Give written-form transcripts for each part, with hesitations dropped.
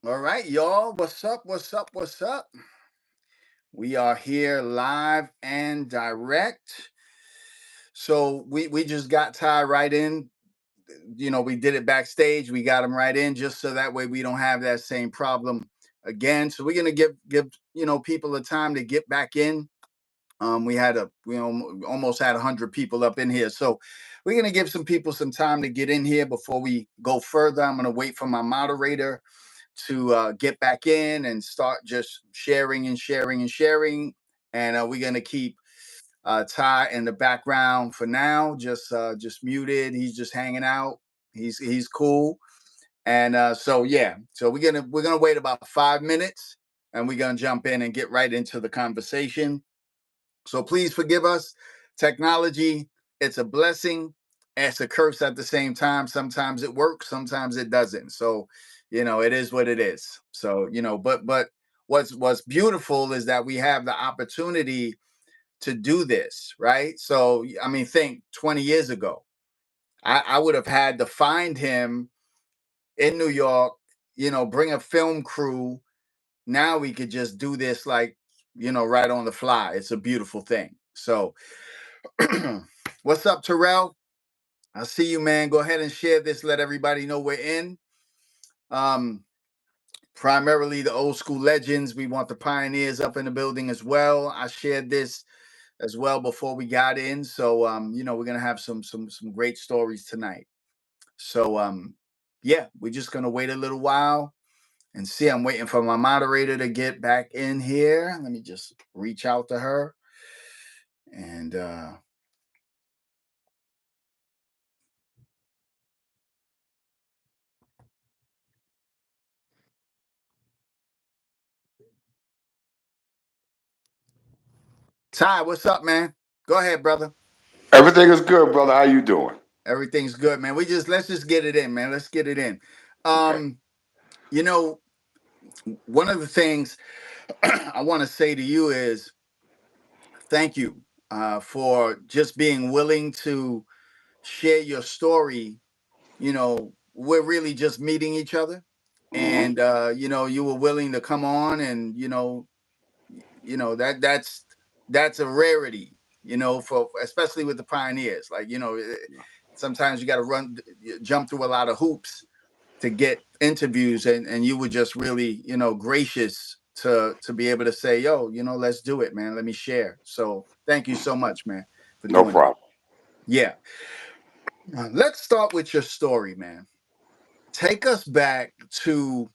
All right, y'all. What's up? What's up? What's up? We are here live and direct. So we just got Ty right in. We did it backstage. We got him right in just so that way we don't have that same problem again. So we're gonna give people the time to get back in. We almost had 100 people up in here, so we're gonna give some people some time to get in here before we go further. I'm gonna wait for my moderator to get back in and start just sharing and sharing and sharing. And we're gonna keep Ty in the background for now, just muted. He's just hanging out. He's cool. And so yeah, so we're gonna wait about 5 minutes, and we're gonna jump in and get right into the conversation. So please forgive us. Technology, it's a blessing, it's a curse at the same time. Sometimes it works, sometimes it doesn't. So, it is what it is. So, but what's beautiful is that we have the opportunity to do this, right? So, I mean, think 20 years ago, I would have had to find him in New York, bring a film crew. Now we could just do this like, right on the fly. It's a beautiful thing. So, what's up, Terrell? I see you, man. Go ahead and share this. Let everybody know we're in. Um, Primarily the old school legends. We want the pioneers up in the building as well. I shared this as well before we got in. So we're gonna have some great stories tonight. So yeah, we're just gonna wait a little while and see. I'm waiting for my moderator to get back in here. Let me just reach out to her. And Ty, what's up, man? Go ahead, brother. Everything is good, brother. How you doing? Everything's good, man. Let's just get it in, man. Let's get it in. Okay. Um, you know, one of the things I want to say to you is thank you for just being willing to share your story. We're really just meeting each other, Mm-hmm. and you were willing to come on, and that's a rarity. For especially with the pioneers, like sometimes you got to jump through a lot of hoops to get interviews, and you were just really gracious to be able to say, yo, let's do it, man, let me share. So thank you so much, man, for No doing that. problem. Yeah. Let's start with your story, man. Take us back to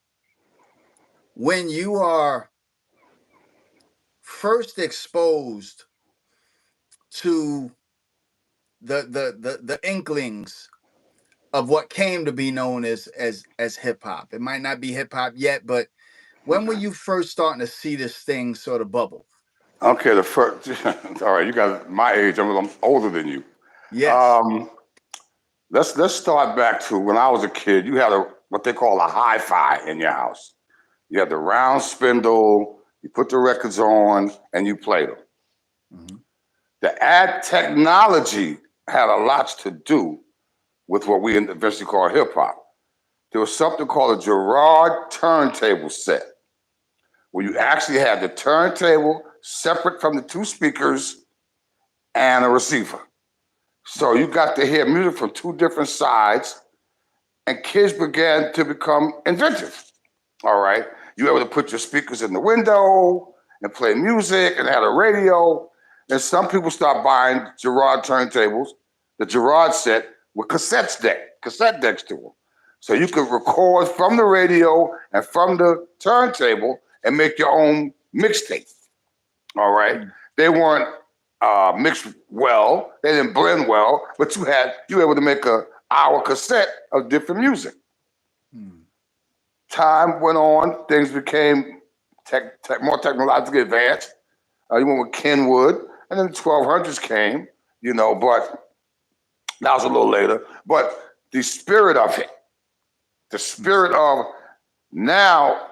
when you are first exposed to the inklings of what came to be known as hip hop. It might not be hip hop yet, but when were you first starting to see this thing sort of bubble? Okay, the first. All right, you got my age. I'm older than you. Yes. Um, let's start back to when I was a kid. You had what they call a hi-fi in your house. You had the round spindle. You put the records on and you played them. Mhm. The ad technology had a lot to do with what we eventually call hip hop. There was something called a Gerard turntable set, where you Mhm. actually had the turntable separate from the two speakers and a receiver. So you got to hear music from two different sides, and kids began to become inventive. All right. You were able to put your speakers in the window and play music and had a radio. And some people start buying Gerard turntables, the Gerard set with cassette decks to them. So you could record from the radio and from the turntable and make your own mixtape. All right. Mhm. They weren't mixed well. They didn't blend well, but you were able to make a hour cassette of different music. Mhm. Time went on, things became more technologically advanced. You went with Kenwood, and then the 1200s came, but that was a little later. But the spirit of it, the spirit of now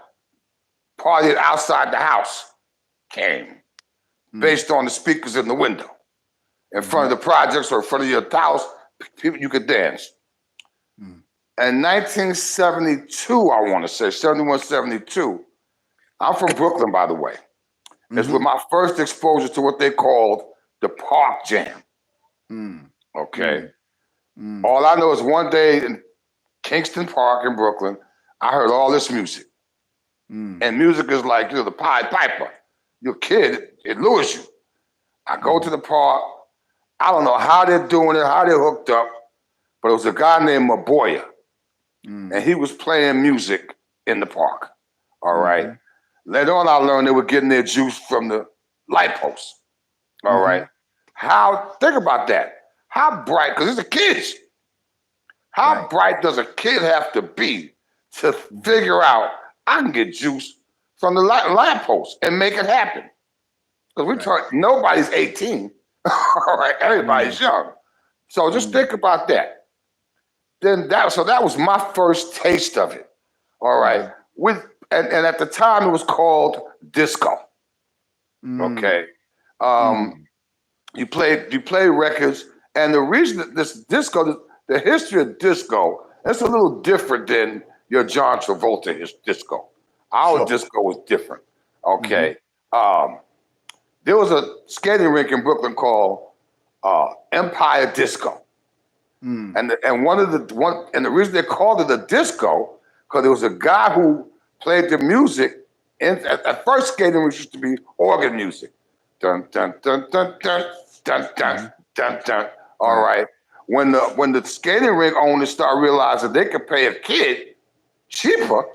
partying outside the house came Mhm. based on the speakers in the window. In front Mhm. of the projects or in front of your house, people you could dance. Mhm. In 1972, I want to say, 71, 72. I'm from Brooklyn, by the way. It's with my first exposure to what they called the Park Jam. Okay. All I know is one day in Kingston Park in Brooklyn, I heard all this music. And music is like, the Pied Piper. You're a kid, it lures you. I go to the park. I don't know how they're doing it, how they're hooked up, but it was a guy named Maboya. And he was playing music in the park. All right. Later on, I learned they were getting their juice from the light posts. All right. Think about that. How bright, because it's the kids. How bright does a kid have to be to figure out I can get juice from the light post and make it happen? Because we talk, nobody's 18. All right. Everybody's young. So just think about that. So that was my first taste of it. All right. And at the time it was called disco. Okay. You play records, and the reason that this disco, the history of disco, it's a little different than your John Travolta disco. Our disco was different. Okay. There was a skating rink in Brooklyn called Empire Disco. And the reason they called it a disco, because there was a guy who played the music. At first, skating rink used to be organ music. Dun dun dun dun dun dun dun dun dun. All right. When the skating rink owners started realizing they could pay a kid cheaper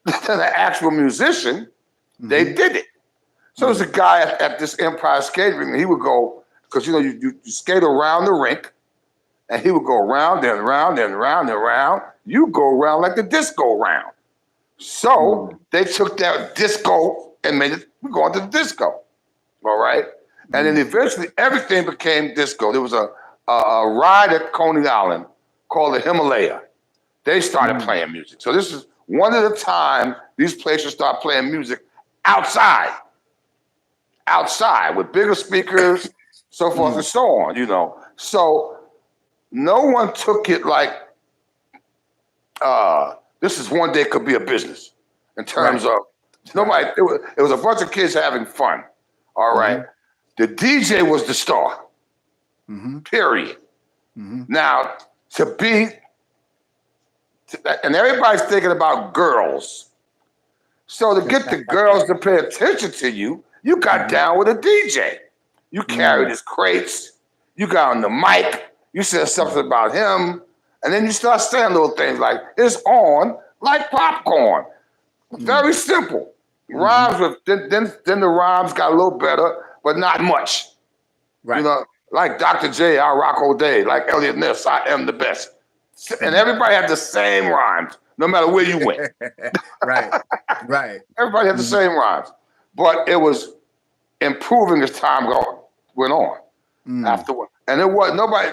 than an actual musician, they did it. So there's a guy at this Empire skating rink, and he would go, because you skate around the rink. And he would go round and round and round and round. You go around like the disco round. So they took that disco and made it, we're going to the disco. All right. And then eventually everything became disco. There was a ride at Coney Island called the Himalaya. They started playing music. So this is one at a time, these places start playing music outside with bigger speakers, so forth and so on, So no one took it like this is one day could be a business in terms of nobody. It was a bunch of kids having fun. All right. The DJ was the star. Period. Now and everybody's thinking about girls. So to get the girls to pay attention to you, you got down with a DJ. You carried his crates. You got on the mic. You said something about him, and then you start saying little things like, it's on like popcorn. Very simple. Rhymes then the rhymes got a little better, but not much. Right. Like Dr. J, I rock all day, like Elliot Ness, I am the best. And everybody had the same rhymes, no matter where you went. Right. Everybody had the same rhymes. But it was improving as time went on. Afterward. And it was nobody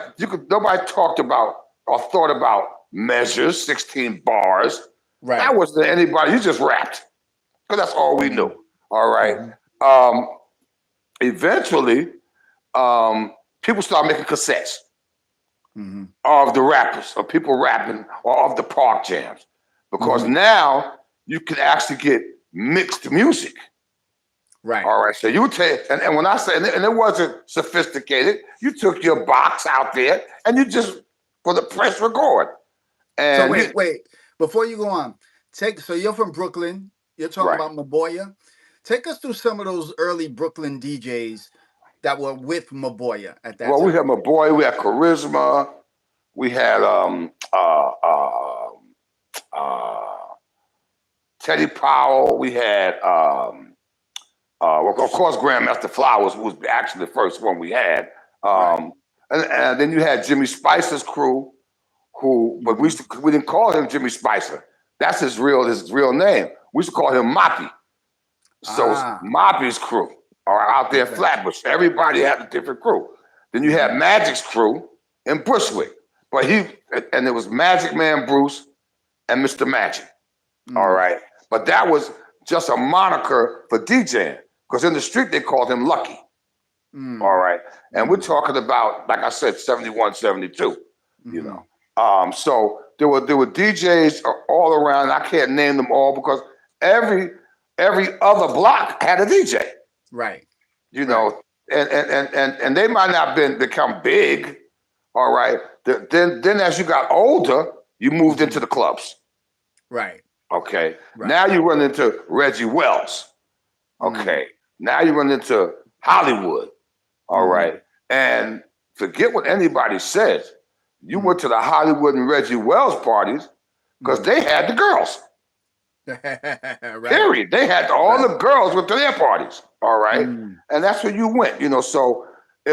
talked about or thought about measures, 16 bars. Right. That wasn't anybody. You just rapped. Because that's all we knew. All right. Eventually, people started making cassettes of the rappers, of people rapping, or of the park jams. Because now you can actually get mixed music. Right. All right. So you take, and when I say, and it wasn't sophisticated, you took your box out there and you just, for the press record. And so wait, before you go on, so you're from Brooklyn. You're talking about Maboya. Take us through some of those early Brooklyn DJs that were with Maboya at that time. Well, we had Maboya, we had Charisma, we had Teddy Powell, we had of course, Grandmaster Flowers was actually the first one we had. And then you had Jimmy Spicer's crew, but we didn't call him Jimmy Spicer. That's his real name. We used to call him Moppy. So Moppy's crew are out there in Flatbush. Everybody had a different crew. Then you had Magic's crew in Bushwick. And it was Magic Man Bruce and Mr. Magic. All right. But that was just a moniker for DJing. Because in the street, they called him Lucky. All right. And we're talking about, like I said, 71, 72, So there were DJs all around. I can't name them all because every other block had a DJ. Right. You know, and they might not become big. All right. Then as you got older, you moved into the clubs. Right. Okay. Right. Now you run into Reggie Wells. Okay. Now you run into Hollywood. All right. And forget what anybody says. You went to the Hollywood and Reggie Wells parties because they had the girls. Right. Period. They had all the girls went to their parties. All right. And that's where you went, you know. So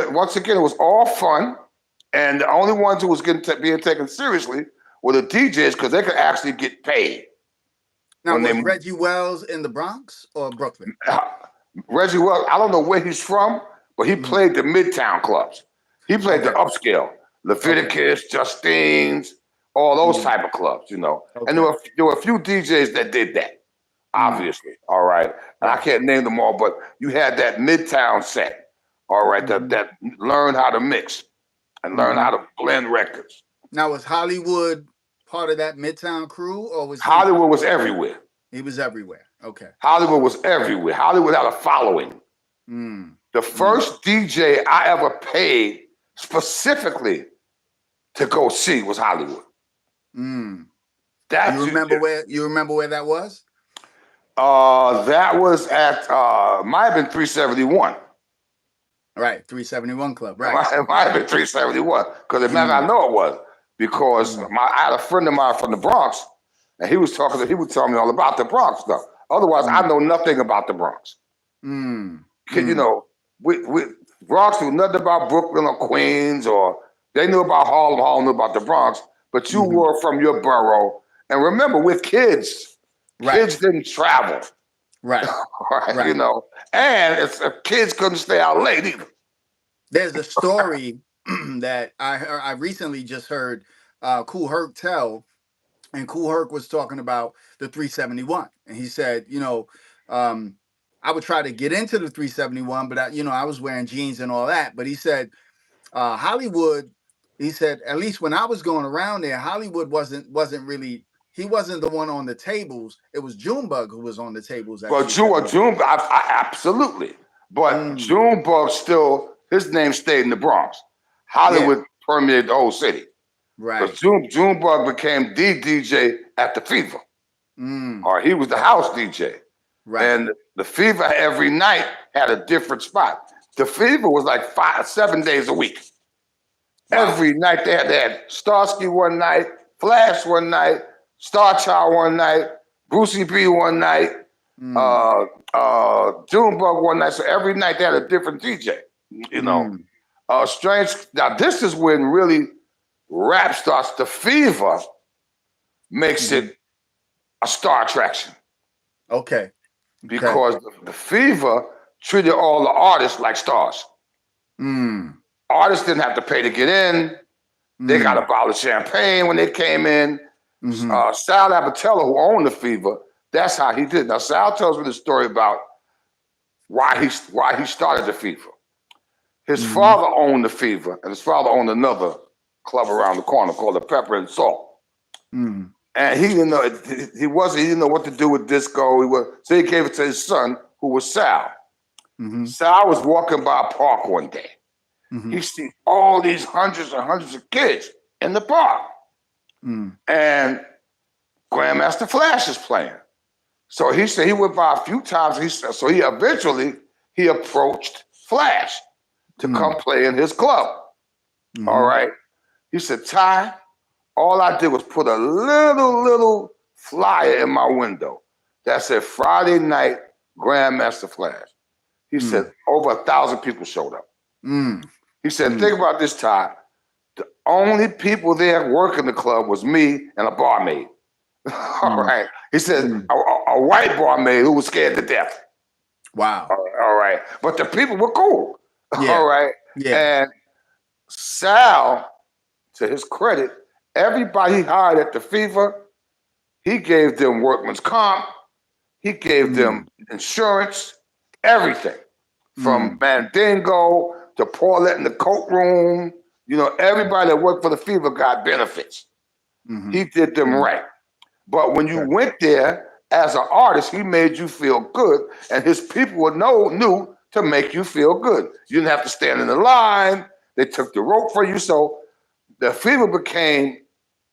once again, it was all fun. And the only ones who was being taken seriously were the DJs because they could actually get paid. Now, was Reggie Wells in the Bronx or Brooklyn? Reggie Wells, I don't know where he's from, but he played the Midtown clubs. He played the upscale, Leviticus, Justine's, all those type of clubs, you know. And there were a few DJs that did that, obviously. All right. And I can't name them all, but you had that Midtown set, all right, that learned how to mix and learn how to blend records. Now, was Hollywood part of that Midtown crew, or was Hollywood was everywhere? He was everywhere. Okay. Hollywood was everywhere. Hollywood had a following. The first DJ I ever paid specifically to go see was Hollywood. You remember where that was? That was at might have been 371. Right, 371 Club. Right, it might have been 371 because I know it was because I had a friend of mine from the Bronx, and he was telling me all about the Bronx stuff. Otherwise, I know nothing about the Bronx. You know, we Bronx knew nothing about Brooklyn or Queens, or they knew about Harlem. Harlem knew about the Bronx, but you were from your borough. And remember, we're kids. Kids didn't travel. Right. You know, and kids couldn't stay out late either. There's a story that I recently just heard Kool Herc tell, and Kool Herc was talking about the 371, and he said, you know, I would try to get into the 371, but I was wearing jeans and all that. But he said Hollywood. He said at least when I was going around there, Hollywood wasn't really. He wasn't the one on the tables. It was Junebug who was on the tables. Well, Junebug, absolutely. But Junebug still, his name stayed in the Bronx. Hollywood permeated the whole city. Right. But Junebug became the DJ at the Fever. Or he was the house DJ. Right. And the Fever every night had a different spot. The Fever was like 7 days a week. Wow. Every night they had Starsky one night, Flash one night, Star Child one night, Brucey B one night, Junebug one night. So every night they had a different DJ, you know. Strange. Now this is when really rap starts. The Fever makes it a star attraction. Okay. Because the Fever treated all the artists like stars. Artists didn't have to pay to get in. They got a bottle of champagne when they came in. Sal Abbatello, who owned the Fever, that's how he did. Now Sal tells me the story about why he started the Fever. His father owned the Fever, and his father owned another club around the corner called the Pepper and Salt. And he didn't know he didn't know what to do with disco. So he gave it to his son, who was Sal. Sal was walking by a park one day. He see all these hundreds and hundreds of kids in the park. And Grandmaster Flash is playing. So he said he went by a few times. So he eventually approached Flash to come play in his club. All right. He said, Ty, all I did was put a little flyer in my window that said Friday night Grandmaster Flash. He said over 1,000 people showed up. He said, think about this, Ty. The only people there working the club was me and a barmaid. All right. He said a white barmaid who was scared to death. Wow. All right. But the people were cool. Yeah. All right. Yeah. And Sal, to his credit, everybody he hired at the Fever, he gave them workman's comp. He gave them insurance, everything. From Mandingo to Paulette in the coat room. You know, everybody that worked for the Fever got benefits. He did them right. But when you went there as an artist, he made you feel good, and his people knew to make you feel good. You didn't have to stand in the line. They took the rope for you. So the Fever became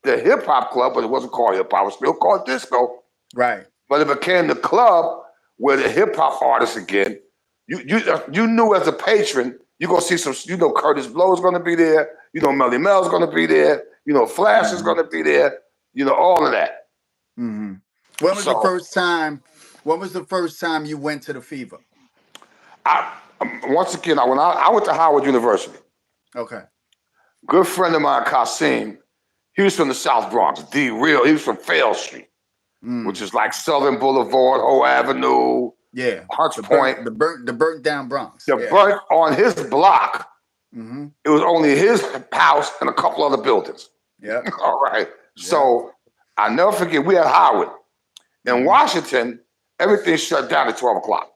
the hip hop club, but it wasn't called hip hop. It was still called disco. Right. But it became the club where the hip hop artists again. You knew as a patron, you're gonna see some. You know, Curtis Blow is gonna be there. You know, Melly Mel's gonna be there. You know, Flash is gonna be there. You know, all of that. When was the first time? When was the first time you went to the Fever? Once again, I went to Howard University. Okay. Good friend of mine, Kasim, he was from the South Bronx. He was from Fail Street, which is like Southern Boulevard, Hoe Avenue. Yeah. Hunts Point. The burnt down Bronx. Burnt on his block. It was only his house and a couple other buildings. Yeah. All right. Yeah. So I'll never forget, we had Howard. In Washington, everything shut down at 12 o'clock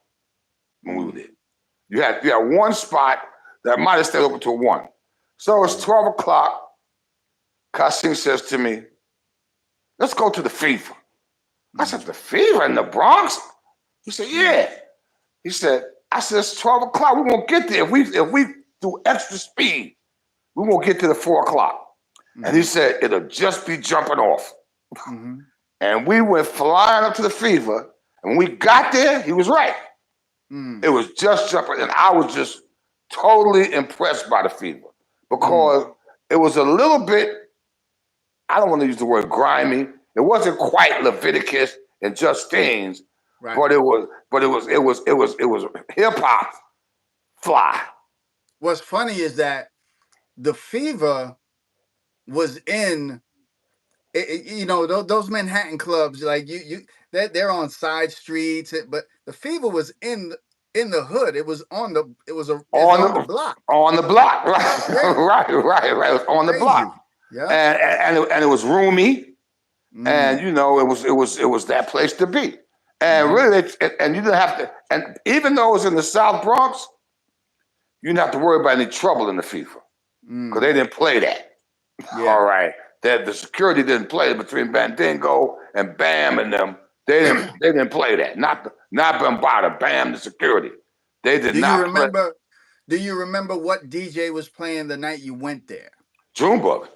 when we were there. You had one spot that might have stayed open till 1. So it's 12 o'clock. Kasim says to me, let's go to the Fever. I said, the Fever in the Bronx? He said, yeah. He said, it's 12 o'clock. We won't get there. If we do extra speed, we won't get to the 4 o'clock. And he said, it'll just be jumping off. And we went flying up to the Fever. And when we got there, he was right. It was just jumping. And I was just totally impressed by the Fever because it was a little bit, I don't want to use the word grimy. It wasn't quite Leviticus and Justine's, but it was hip hop fly. What's funny is that the Fever was in, you know, those Manhattan clubs, like they're on side streets, but the Fever was in the hood. It was on the block. On the block, right? right. It was on the block. Yeah. And it was roomy, and you know, it was that place to be. And really, and you didn't have to. And even though it was in the South Bronx, you didn't have to worry about any trouble in the Fever because they didn't play that. Yeah. All right, the security didn't play between Bandingo and Bam and them. They didn't play that. Not Bombada, Bam, the security. They did not. Do you remember what DJ was playing the night you went there? Junebug.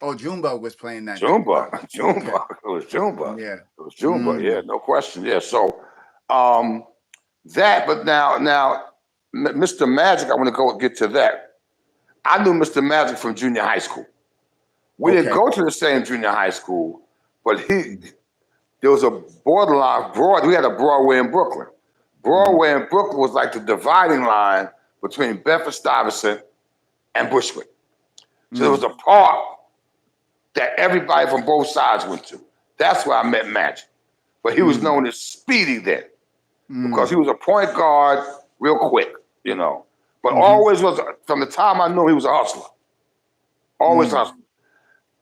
Oh, Junebug was playing that. Junebug. Okay. It was Junebug. Yeah. It was Junebug. Yeah, no question. Yeah. So but now Mr. Magic, I want to get to that. I knew Mr. Magic from junior high school. We didn't go to the same junior high school, but there was a borderline we had a Broadway in Brooklyn. Broadway in Brooklyn was like the dividing line between Bedford-Stuyvesant and Bushwick. So there was a park that everybody from both sides went to. That's where I met Magic. But he was known as Speedy then because he was a point guard real quick, you know. But always was, from the time I knew him, he was a hustler. Always hustler.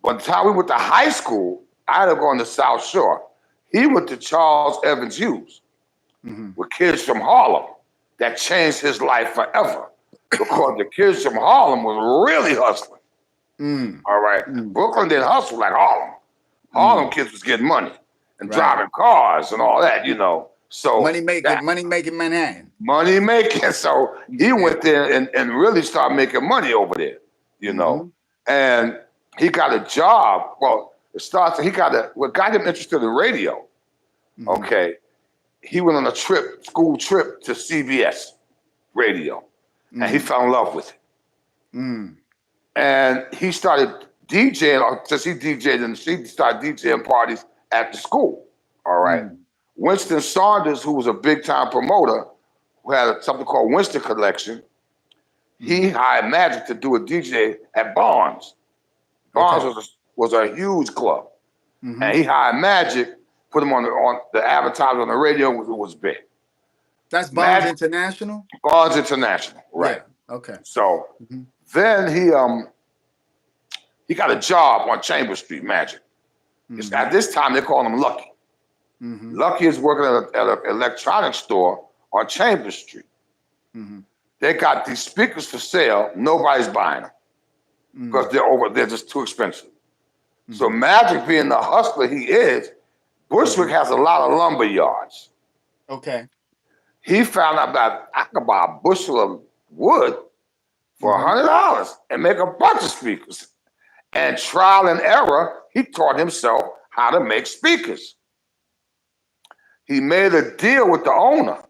By the time we went to high school, I had to go on the South Shore. He went to Charles Evans Hughes with kids from Harlem. That changed his life forever because the kids from Harlem was really hustling. All right. Brooklyn didn't hustle like Harlem. Harlem kids was getting money and driving cars and all that, you know. So money making Manhattan. Money making. So he went there and really started making money over there, you know. And he got a job. Well, what got him interested in radio, okay, he went on a school trip to CBS radio, and he fell in love with it. And he started DJing, since he DJed, and he started DJing parties at the school, all right? Winston Saunders, who was a big-time promoter, who had something called Winston Collection, he hired Magic to do a DJ at Barnes. Barnes was a huge club. And he hired Magic, put him on the advertising on the radio, it was big. That's Barnes International? Barnes International, right. Yeah. Okay. So then he got a job on Chambers Street, Magic. At this time, they call him Lucky. Lucky is working at an electronics store on Chambers Street. They got these speakers for sale. Nobody's buying them because they're just too expensive. So Magic being the hustler he is, Bushwick has a lot of lumber yards. Okay. He found out that I could buy a bushel of wood for $100 and make a bunch of speakers. And trial and error, he taught himself how to make speakers. He made a deal with the owner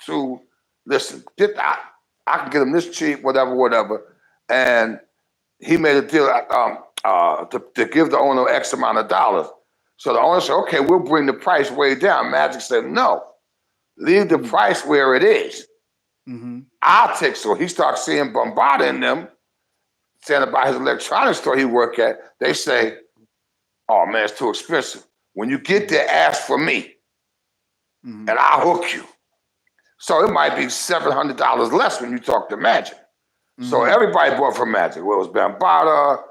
to, listen, I can get him this cheap, whatever. And he made a deal to give the owner X amount of dollars. So the owner said, okay, we'll bring the price way down. Magic said, no, leave the price where it is. I'll take, so he starts seeing bombarding them, saying about his electronics store he work at. They say, oh man, it's too expensive. When you get there, ask for me and I'll hook you. So it might be $700 less when you talk to Magic. So everybody bought from Magic. Well, it was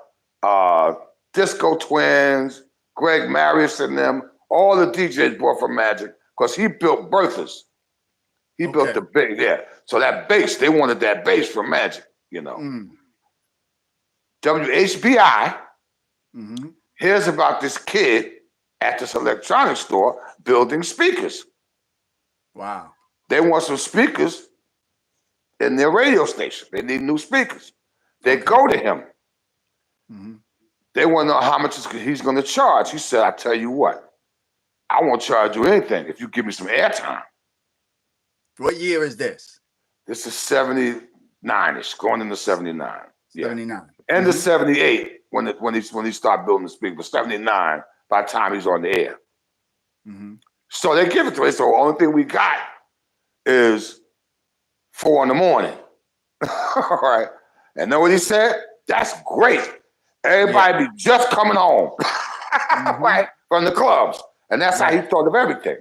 Bambaataa, Disco Twins, Greg Marius and them. All the DJs bought from Magic because he built Berthas. He built the bass, yeah. So that bass, they wanted that bass from Magic, you know. WHBI hears about this kid at this electronics store building speakers. Wow. They want some speakers in their radio station. They need new speakers. They go to him. They want to know how much he's going to charge. He said, I tell you what, I won't charge you anything if you give me some airtime. What year is this? This is 79-ish, going into 79. 79. End of 78 when he started building the speaker, but 79 by the time he's on the air. So they give it to him. So the only thing we got is 4 in the morning. All right. And know what he said? That's great. Everybody be just coming home, right, from the clubs. And that's how he thought of everything.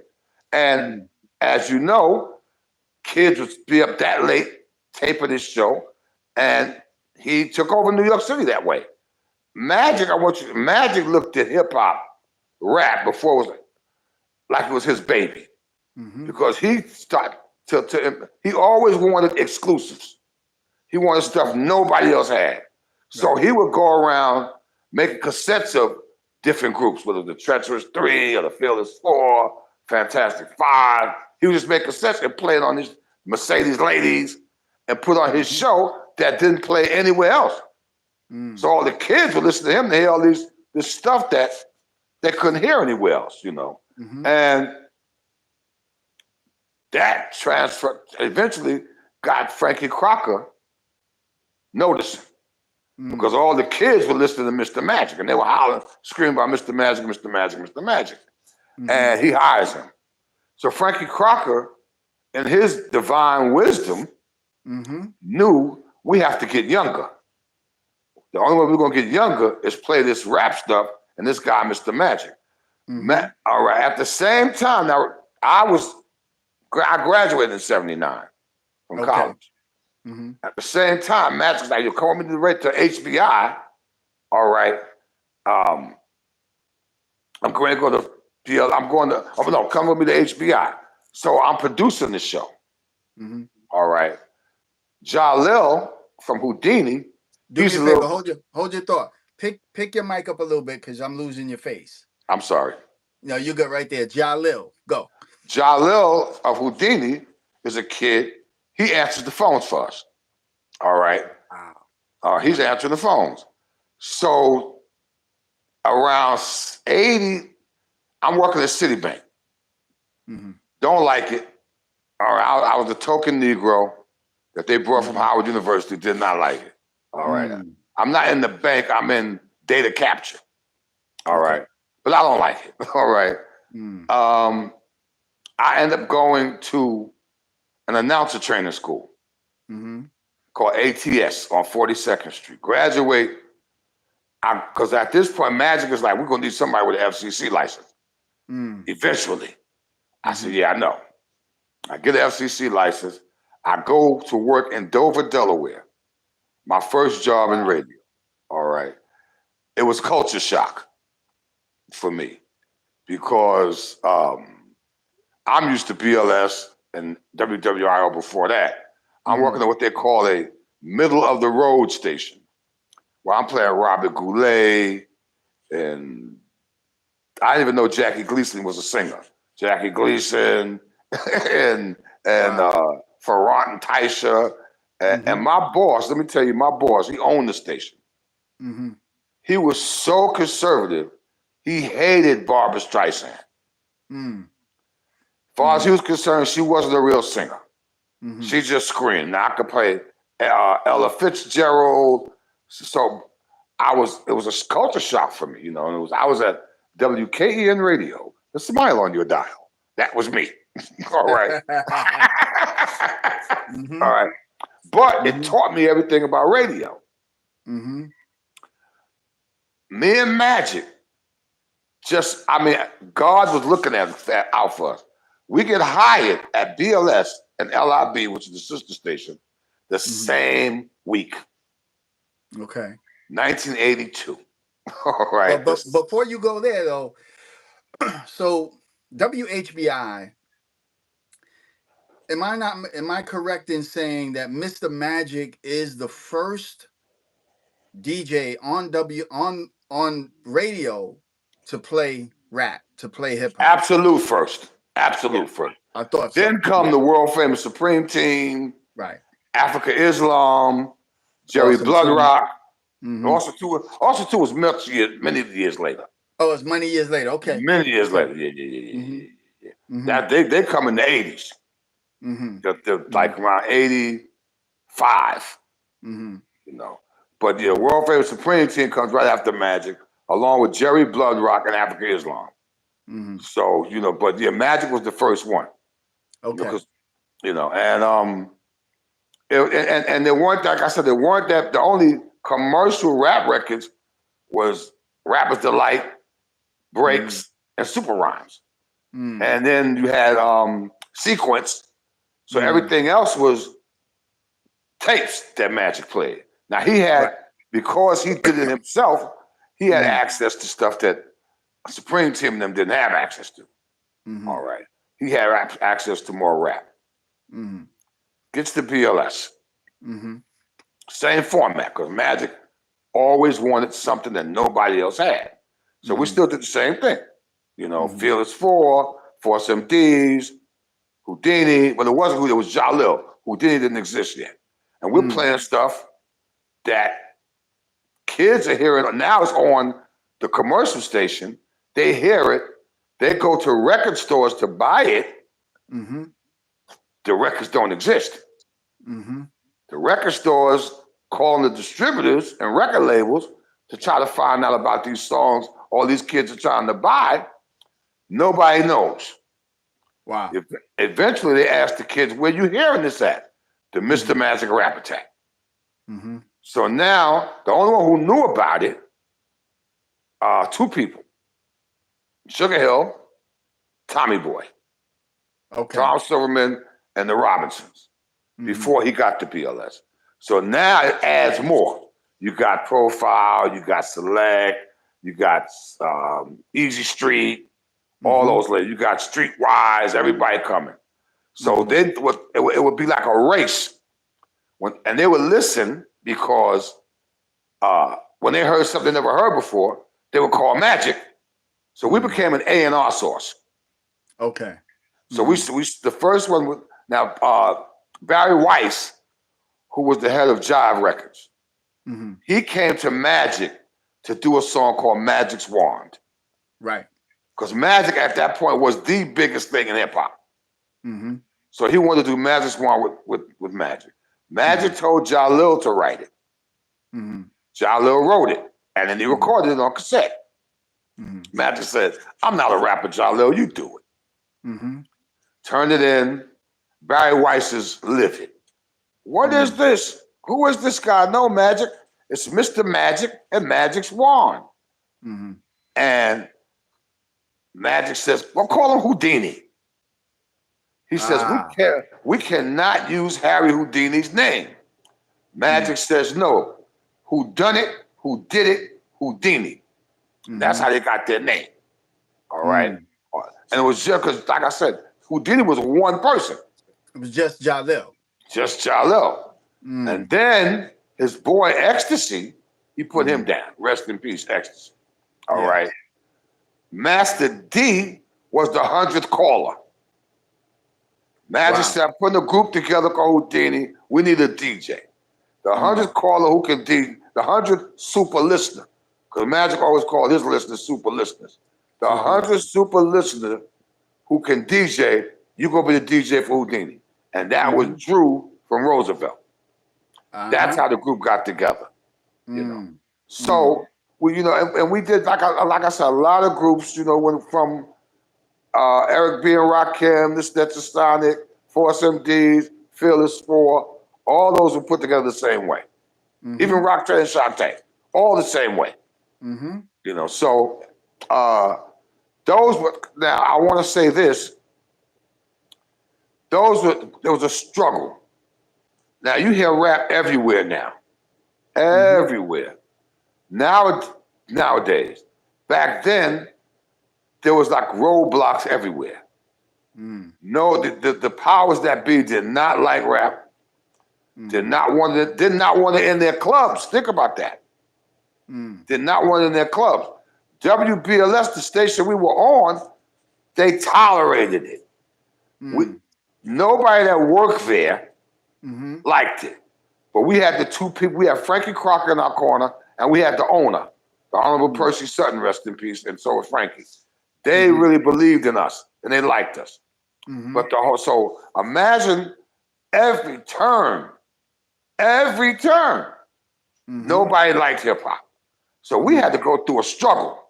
And as you know, kids would be up that late taping his show, and he took over New York City that way. Magic looked at hip hop, rap before it was like it was his baby, because he started he always wanted exclusives. He wanted stuff nobody else had. So he would go around making cassettes of different groups, whether the Treacherous 3 or the Fearless 4, Fantastic 5. He would just make cassettes and play it on his Mercedes ladies and put on his show that didn't play anywhere else. So all the kids would listen to him to hear all this stuff that they couldn't hear anywhere else, you know. And that transfer eventually got Frankie Crocker noticing. Because all the kids were listening to Mr. Magic and they were hollering, screaming about Mr. Magic, Mr. Magic, Mr. Magic. And he hires him. So Frankie Crocker, in his divine wisdom, knew we have to get younger. The only way we're going to get younger is play this rap stuff and this guy, Mr. Magic. All right. At the same time, now I graduated in 79 from college. At the same time, Magic's like, you call me to HBI. All right. I'm going to go to PL. Come with me to HBI. So I'm producing this show. All right. Jalil from Houdini. Do me a favor, hold your thought. Pick your mic up a little bit because I'm losing your face. I'm sorry. No, you got right there. Jalil, go. Jalil of Houdini is a kid. He answers the phones for us. All right. Wow. He's answering the phones. So around 80, I'm working at Citibank. Don't like it. All right. I was a token Negro that they brought from Howard University. Did not like it. All right. I'm not in the bank. I'm in data capture. All right. But I don't like it. All right. I end up going to an announcer training school called ATS on 42nd Street. Graduate, because at this point, Magic is like, we're going to need somebody with an FCC license eventually. I said, yeah, I know. I get an FCC license. I go to work in Dover, Delaware. My first job in radio. All right. It was culture shock for me because I'm used to BLS and WWIO before that. I'm working at what they call a middle of the road station. Well, I'm playing Robert Goulet, and I didn't even know Jackie Gleason was a singer. Jackie Gleason and Ferrant and Tysha. And my boss, let me tell you, my boss, he owned the station. Mm-hmm. He was so conservative, he hated Barbra Streisand. Mm. As far as he was concerned, she wasn't a real singer. Mm-hmm. She just screamed. Now I could play Ella Fitzgerald. So it was a culture shock for me, you know. And I was at WKEN Radio, the smile on your dial. That was me. All right. Mm-hmm. All right. But it taught me everything about radio. Mm-hmm. Me and Magic, God was looking out for us. We get hired at BLS and LIB, which is the sister station, the same week. Okay. 1982. All right. But before you go there, though, so WHBI, am I correct in saying that Mr. Magic is the first DJ on radio to play rap, to play hip hop? Absolute first. Absolute first. I thought so. Then come the world famous Supreme Team, right? Africa Islam, Jerry Awesome Bloodrock. Mm-hmm. Also two was many years later. Oh, it's many years later. Okay. Many years later. Yeah. That they come in the 80s. They're like around 85. You know. But the world famous Supreme Team comes right after Magic, along with Jerry Bloodrock and Africa Islam. So, you know, but yeah, Magic was the first one. Okay. You know, and there weren't, like I said, the only commercial rap records was Rapper's Delight, Breaks, and Super Rhymes. And then you had Sequence. So everything else was tapes that Magic played. Now he had, because he did it himself, he had access to stuff that Supreme Team and them didn't have access to. All right. He had access to more rap. Gets to BLS. Same format, because Magic always wanted something that nobody else had. So we still did the same thing. You know, Fearless 4, Force MDs, Houdini. Well, it wasn't Houdini, it was Jalil. Houdini didn't exist yet. And we're playing stuff that kids are hearing. Now it's on the commercial station. They hear it. They go to record stores to buy it. The records don't exist. The record stores calling the distributors and record labels to try to find out about these songs all these kids are trying to buy. Nobody knows. Wow. Eventually they ask the kids, where you hearing this at? The Mr. Magic Rap Attack. So now the only one who knew about it, two people. Sugar Hill, Tommy Boy. Okay. Tom Silverman and the Robinsons before he got to BLS. So now it adds more. You got Profile, you got Select, you got Easy Street, all those ladies. You got Streetwise, everybody coming. So then it would be like a race. And they would listen because when they heard something they never heard before, they would call Magic. So we became an A&R source. Okay. So we the first one, Barry Weiss, who was the head of Jive Records, he came to Magic to do a song called Magic's Wand. Right. Because Magic at that point was the biggest thing in hip hop. So he wanted to do Magic's Wand with Magic. Magic told Jalil to write it. Jalil wrote it, and then he recorded it on cassette. Magic said, I'm not a rapper, Jalil, you do it. Turned it in. Barry Weiss is livid. What is this? Who is this guy? No, Magic. It's Mr. Magic and Magic's Wand. And Magic says, well, call him Houdini. He says, we cannot use Harry Houdini's name. Magic says, no. Who done it? Who did it? Houdini. That's how they got their name. All right. And it was just because, like I said, Houdini was one person. It was just Jalil. Just Jalil. And then his boy Ecstasy, He put him down. Rest in peace, Ecstasy. All right. Master D was the 100th caller. Magic said, putting a group together called Houdini, we need a DJ. The 100th caller who can DJ, the 100th super listener, because Magic always called his listeners super listeners. The 100th super listener who can DJ, you're going to be the DJ for Houdini. And that was Drew from Roosevelt. That's how the group got together. You know. So, we, you know, and we did, like I said, a lot of groups, you know, went from Eric B. and Rakim, the Stetsasonic, Force MDs, Fearless 4, all those were put together the same way. Even Rock and Shantae, all the same way. You know, so those were, now I want to say this, there was a struggle. Now you hear rap everywhere now. Everywhere. Nowadays. Back then, there was like roadblocks everywhere. No, the powers that be did not like rap. Did not want it in their clubs. Think about that. Did not want it in their clubs. WBLS, the station we were on, they tolerated it. Nobody that worked there liked it. But we had the two people, we had Frankie Crocker in our corner, and we had the owner, the Honorable Percy Sutton, rest in peace, and so was Frankie. They really believed in us, and they liked us. But so imagine every turn, nobody liked hip hop. So we had to go through a struggle.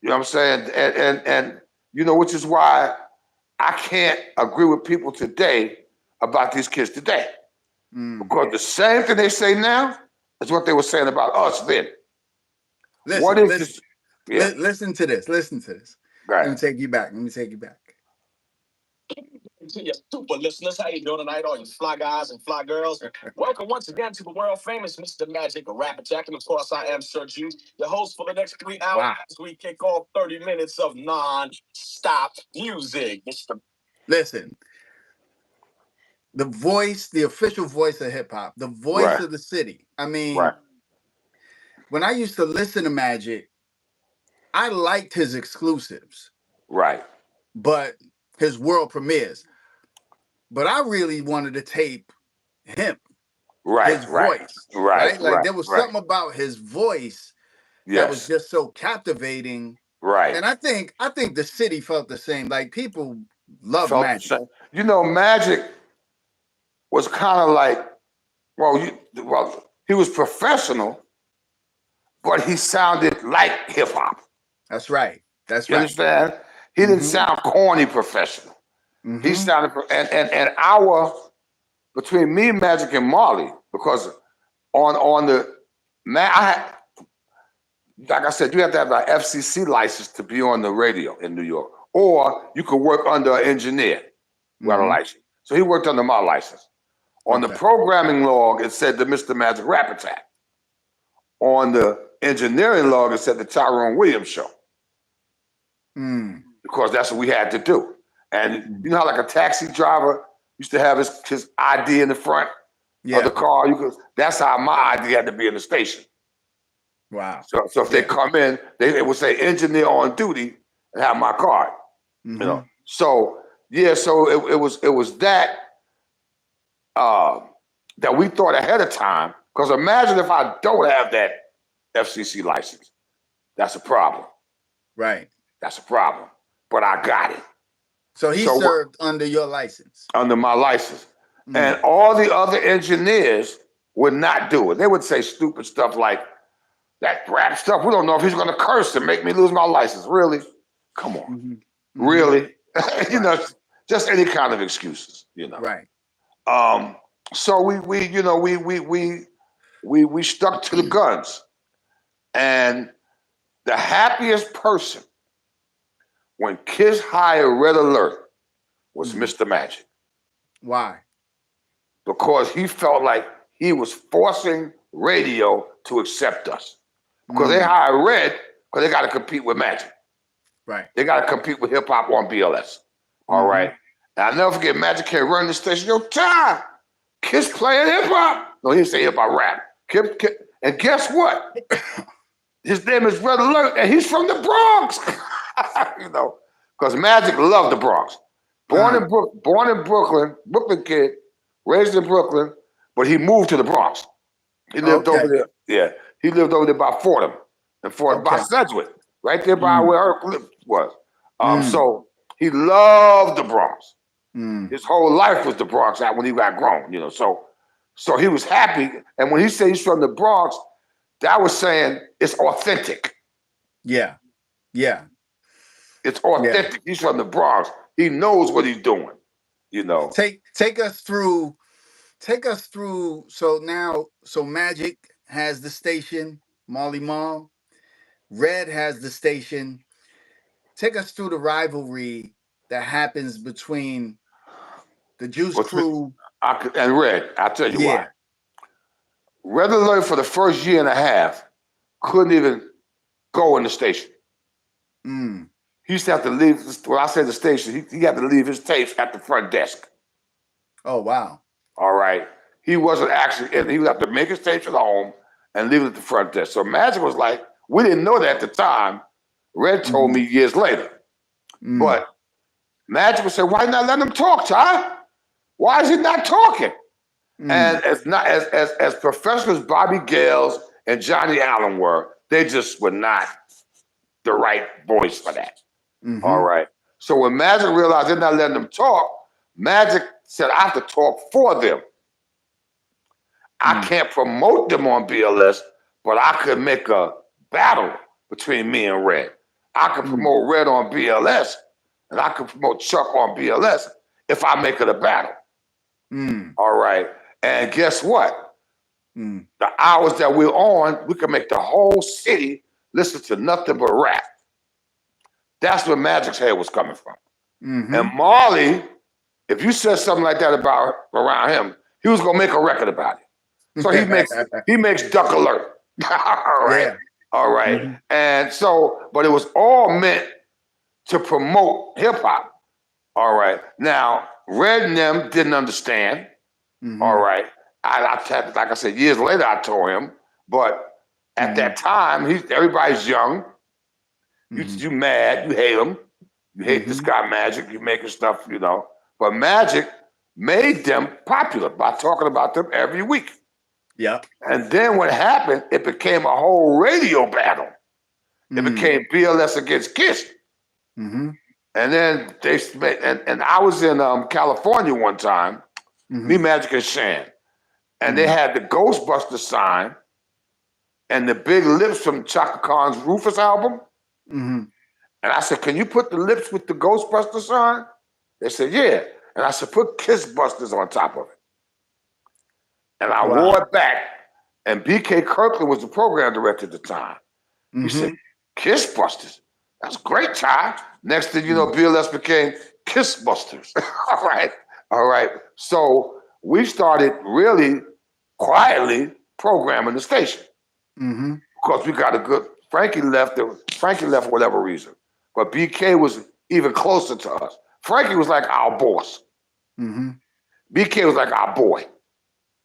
You know what I'm saying? And you know, which is why I can't agree with people today about these kids today. Because the same thing they say now is what they were saying about us then. Listen to this. Listen to this. Right. Let me take you back. To your super listeners, how you doing tonight, all you fly guys and fly girls? Welcome once again to the world famous Mr. Magic, a rap attack, and of course I am Sir Juice, the host for the next 3 hours as we kick off 30 minutes of non-stop music. Listen, the voice, the official voice of hip hop, the voice of the city. I mean, when I used to listen to Magic, I liked his exclusives. But his world premieres. But I really wanted to tape him. His voice. Like there was something about his voice that was just so captivating. And I think the city felt the same. Like people love Magic. You know, Magic was kind of like, he was professional, but he sounded like hip hop. That's right. You understand? He didn't sound corny professional. He sounded, and between me, Magic, and Marley, because on the, like I said, you have to have an FCC license to be on the radio in New York, or you could work under an engineer who had a license. So he worked under my license. On the programming log, it said the Mr. Magic Rap Attack. On the engineering log, it said the Tyrone Williams Show. Because that's what we had to do. And you know how like a taxi driver used to have his ID in the front of the car? That's how my ID had to be in the station. Wow. So if they come in, they would say engineer on duty and have my card. You know. So so it was that that we thought ahead of time. Because imagine if I don't have that FCC license. That's a problem. Right. That's a problem. But I got it. So he served under your license. Under my license. And all the other engineers would not do it. They would say stupid stuff like, that rap stuff, we don't know if he's going to curse and make me lose my license. Really? Come on. Really? You know, just any kind of excuses, you know. Right. So we stuck to the guns. And the happiest person when Kiss Higher Red Alert was Mr. Magic. Why? Because he felt like he was forcing radio to accept us. Because they hire Red, because they got to compete with Magic. Right. They got to compete with hip hop on BLS. All right. And I'll never forget Magic came running the station. Yo, Ty, Kiss playing hip hop. No, he didn't say hip hop rap. And guess what? His name is Red Alert, and he's from the Bronx. You know, because Magic loved the Bronx. Born in Brooklyn, Brooklyn kid, raised in Brooklyn, but he moved to the Bronx. He lived over there. Yeah, he lived over there by Fordham and by Sedgwick, right there by where Earth was. So he loved the Bronx. His whole life was the Bronx when he got grown, you know. So he was happy. And when he said he's from the Bronx, that was saying it's authentic. Yeah. Yeah. It's authentic. Yeah. He's from the Bronx. He knows what he's doing, you know. Take us through. So Magic has the station, Marley Marl. Red has the station. Take us through the rivalry that happens between the Juice Crew and Red. I'll tell you why. Red Alert for the first year and a half couldn't even go in the station. He used to have to leave. When I say the station, he had to leave his tapes at the front desk. Oh, wow. All right. He wasn't actually in. He would have to make his tapes at home and leave it at the front desk. So Magic was like, we didn't know that at the time. Red told me years later. But Magic would say, why not let him talk, Ty? Why is he not talking? And as professional as Bobby Gales and Johnny Allen were, they just were not the right voice for that. All right. So when Magic realized they're not letting them talk, Magic said, I have to talk for them. I can't promote them on BLS, but I could make a battle between me and Red. I could promote Red on BLS, and I could promote Chuck on BLS if I make it a battle. All right. And guess what? The hours that we're on, we can make the whole city listen to nothing but rap. That's where Magic's head was coming from. And Marley, if you said something like that around him, he was gonna make a record about it. So he makes Duck Alert. All right. Yeah. All right. And so, but it was all meant to promote hip hop. All right. Now, Red and them didn't understand. All right. Like I said, years later I told him, but at that time, everybody's young. You mad, you hate him. You hate this guy Magic, you making stuff, you know. But Magic made them popular by talking about them every week. Yeah. And then what happened, it became a whole radio battle. It became BLS against Kiss. And then and I was in California one time, me, Magic, and Shan. And they had the Ghostbusters sign and the big lips from Chaka Khan's Rufus album. And I said, can you put the lips with the Ghostbusters sign? They said, yeah. And I said, put Kiss Busters on top of it. And I wore it back. And B.K. Kirkland was the program director at the time. He said, Kiss Busters? That's great, Ty. Next thing you know, BLS became Kiss Busters. All right. So we started really quietly programming the station. Because we got a good, Frankie left for whatever reason. But BK was even closer to us. Frankie was like our boss. BK was like our boy.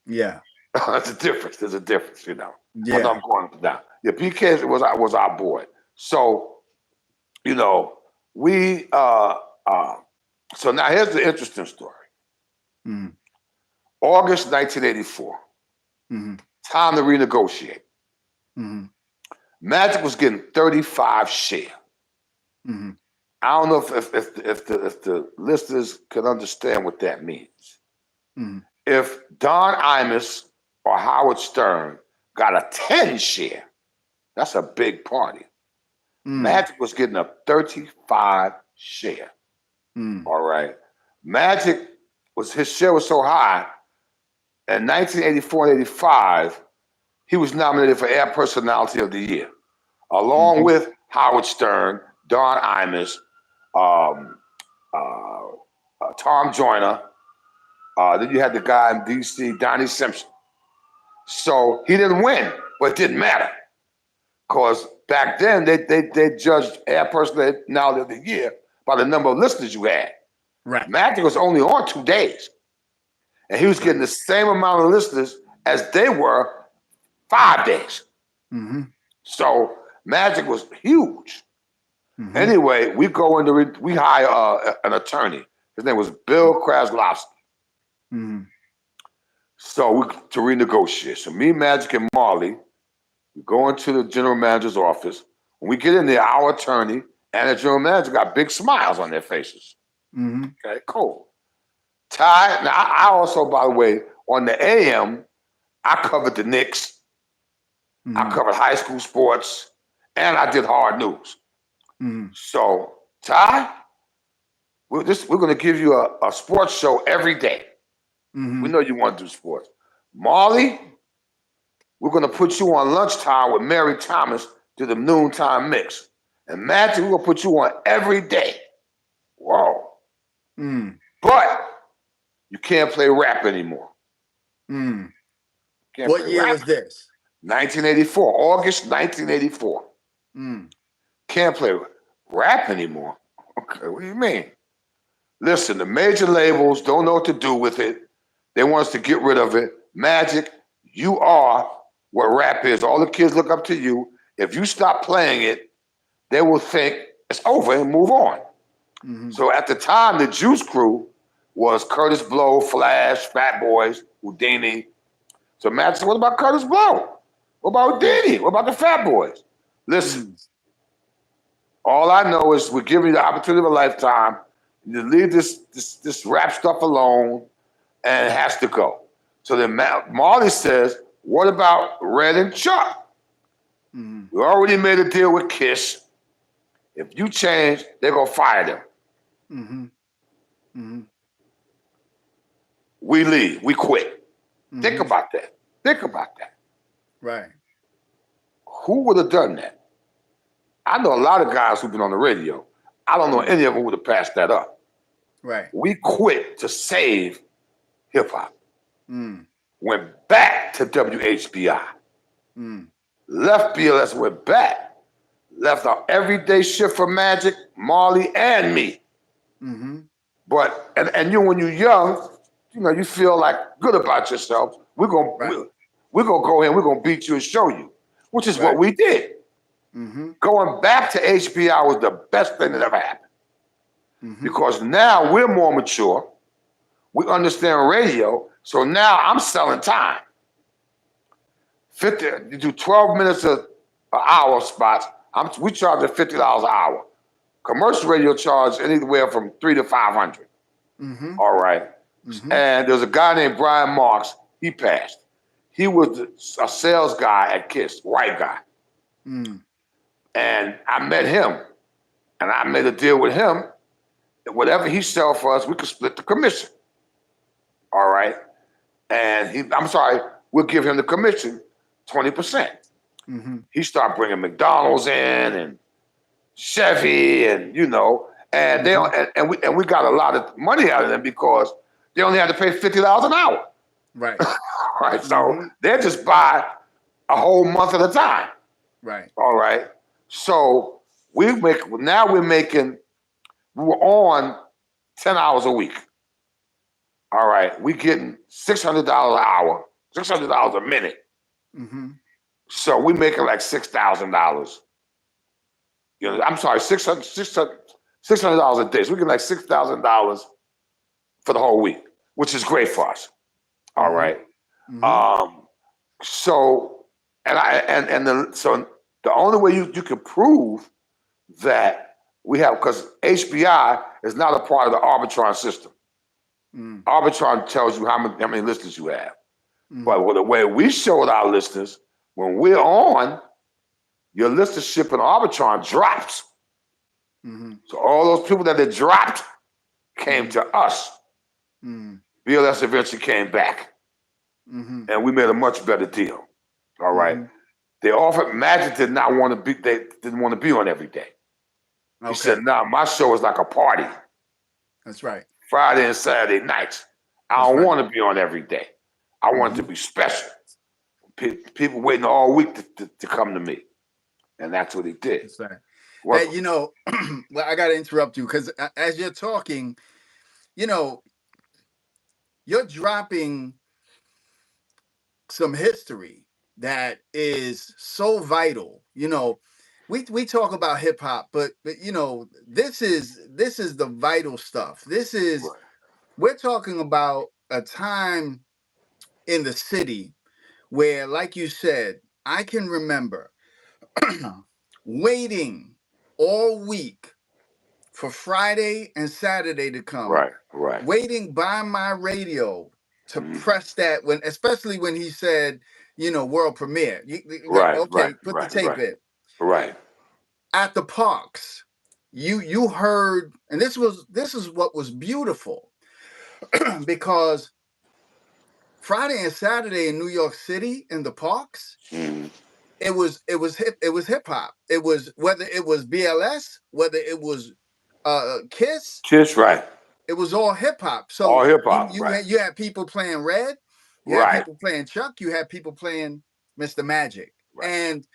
Yeah. That's a difference. There's a difference, you know. Yeah. But I'm going down. Yeah, BK was our boy. So, you know, we so now here's the interesting story. August 1984. Time to renegotiate. Magic was getting 35 share. I don't know if the listeners can understand what that means. If Don Imus or Howard Stern got a 10 share, that's a big party. Magic was getting a 35 share. All right. Magic his share was so high. In 1984 and 85, he was nominated for Air Personality of the Year, along with Howard Stern, Don Imus, Tom Joyner. Then you had the guy in DC, Donnie Simpson. So he didn't win, but it didn't matter. Because back then, they judged Air Personality of the Year by the number of listeners you had. Right. Magic was only on 2 days. And he was getting the same amount of listeners as they were 5 days. Mm-hmm. So Magic was huge. Mm-hmm. Anyway, we go into we hire an attorney. His name was Bill Kraslovsky. Mm-hmm. So to renegotiate. So me, Magic, and Marley, we go into the general manager's office. When we get in there, our attorney and the general manager got big smiles on their faces. Mm-hmm. Okay, cool. Ty, now I also, by the way, on the AM, I covered the Knicks. Mm-hmm. I covered high school sports, and I did hard news. Mm-hmm. So, Ty, we're going to give you a sports show every day. Mm-hmm. We know you want to do sports. Marley, we're going to put you on lunchtime with Mary Thomas to the noontime mix. And Magic, we're going to put you on every day. Whoa. Mm. But you can't play rap anymore. Mm. Can't What play year rap. was this? 1984, August 1984. Mm. Can't play rap anymore. Okay, what do you mean? Listen, the major labels don't know what to do with it. They want us to get rid of it. Magic, you are what rap is. All the kids look up to you. If you stop playing it, they will think it's over and move on. Mm-hmm. So at the time, the Juice Crew was Curtis Blow, Flash, Fat Boys, Houdini. So Magic said, what about Curtis Blow? What about Houdini? What about the Fat Boys? Listen, all I know is we're giving you the opportunity of a lifetime. You leave this rap stuff alone, and it has to go. So then Marley says, what about Red and Chuck? Mm-hmm. We already made a deal with Kiss. If you change, they're going to fire them. Mm-hmm. Mm-hmm. We leave. We quit. Mm-hmm. Think about that. Think about that. Right. Who would have done that? I know a lot of guys who've been on the radio. I don't know any of them who would have passed that up. Right. We quit to save hip-hop. Mm. Went back to WHBI. Mm. Left BLS, went back. Left our everyday shift for Magic, Marley, and me. Mm-hmm. But, and you, when you're young, you know, you feel like good about yourself. We're gonna go in, we're gonna beat you and show you, which is what we did. Mm-hmm. Going back to HBI was the best thing that ever happened. Mm-hmm. Because now we're more mature. We understand radio. So now I'm selling time. You do 12 minutes an hour spots. We charge at $50 an hour. Commercial radio charge anywhere from $300 to $500. Mm-hmm. All right. Mm-hmm. And there's a guy named Brian Marks. He passed. He was a sales guy at Kiss, white guy. Mm. And I met him. And I made a deal with him. Whatever he sell for us, we could split the commission. All right. And we'll give him the commission, 20%. Mm-hmm. He started bringing McDonald's in and Chevy and, you know, and they and we got a lot of money out of them because they only had to pay $50 an hour. Right. Right. So they just buy a whole month at a time. Right. All right. So we were on 10 hours a week. All right. We getting $600 an hour, $600 a minute. Mm-hmm. So we making like $6,000. You know, I'm sorry, $600 a day. So we get like $6,000 for the whole week, which is great for us. All right. Mm-hmm. So the only way you can prove that we have, because HBI is not a part of the Arbitron system. Mm. Arbitron tells you how many listeners you have. Mm. But the way we showed our listeners, when we're on, your listenership in Arbitron drops. Mm-hmm. So all those people that had dropped came to us. Mm. BLS eventually came back. Mm-hmm. And we made a much better deal. All right. Mm-hmm. They offered, Magic did not want to be, they didn't want to be on every day. Okay. He said, nah, my show is like a party. That's right. Friday and Saturday nights. I don't want to be on every day. I want it to be special. People waiting all week to come to me. And that's what he did. That's right. Hey, you know, well, I got to interrupt you because as you're talking, you know, you're dropping some history that is so vital. You know, we talk about hip hop, but you know, this is the vital stuff. This is Right. we're talking about a time in the city where, like you said, I can remember waiting all week for Friday and Saturday to come, Right. Right. waiting by my radio to Mhm. press that when, especially when he said, you know, world premiere. Right. Right. Okay, put the Right. tape Right. in. Right. At the parks, you heard, and this is what was beautiful because Friday and Saturday in New York City in the parks, Mhm. it was hip hop. It was, whether it was BLS, whether it was Kiss, Kiss. Right. it was all hip hop. So All hip you hop. Right. you had people playing Red, you had Right. people playing Chuck, you had people playing Mr. Magic, Right. and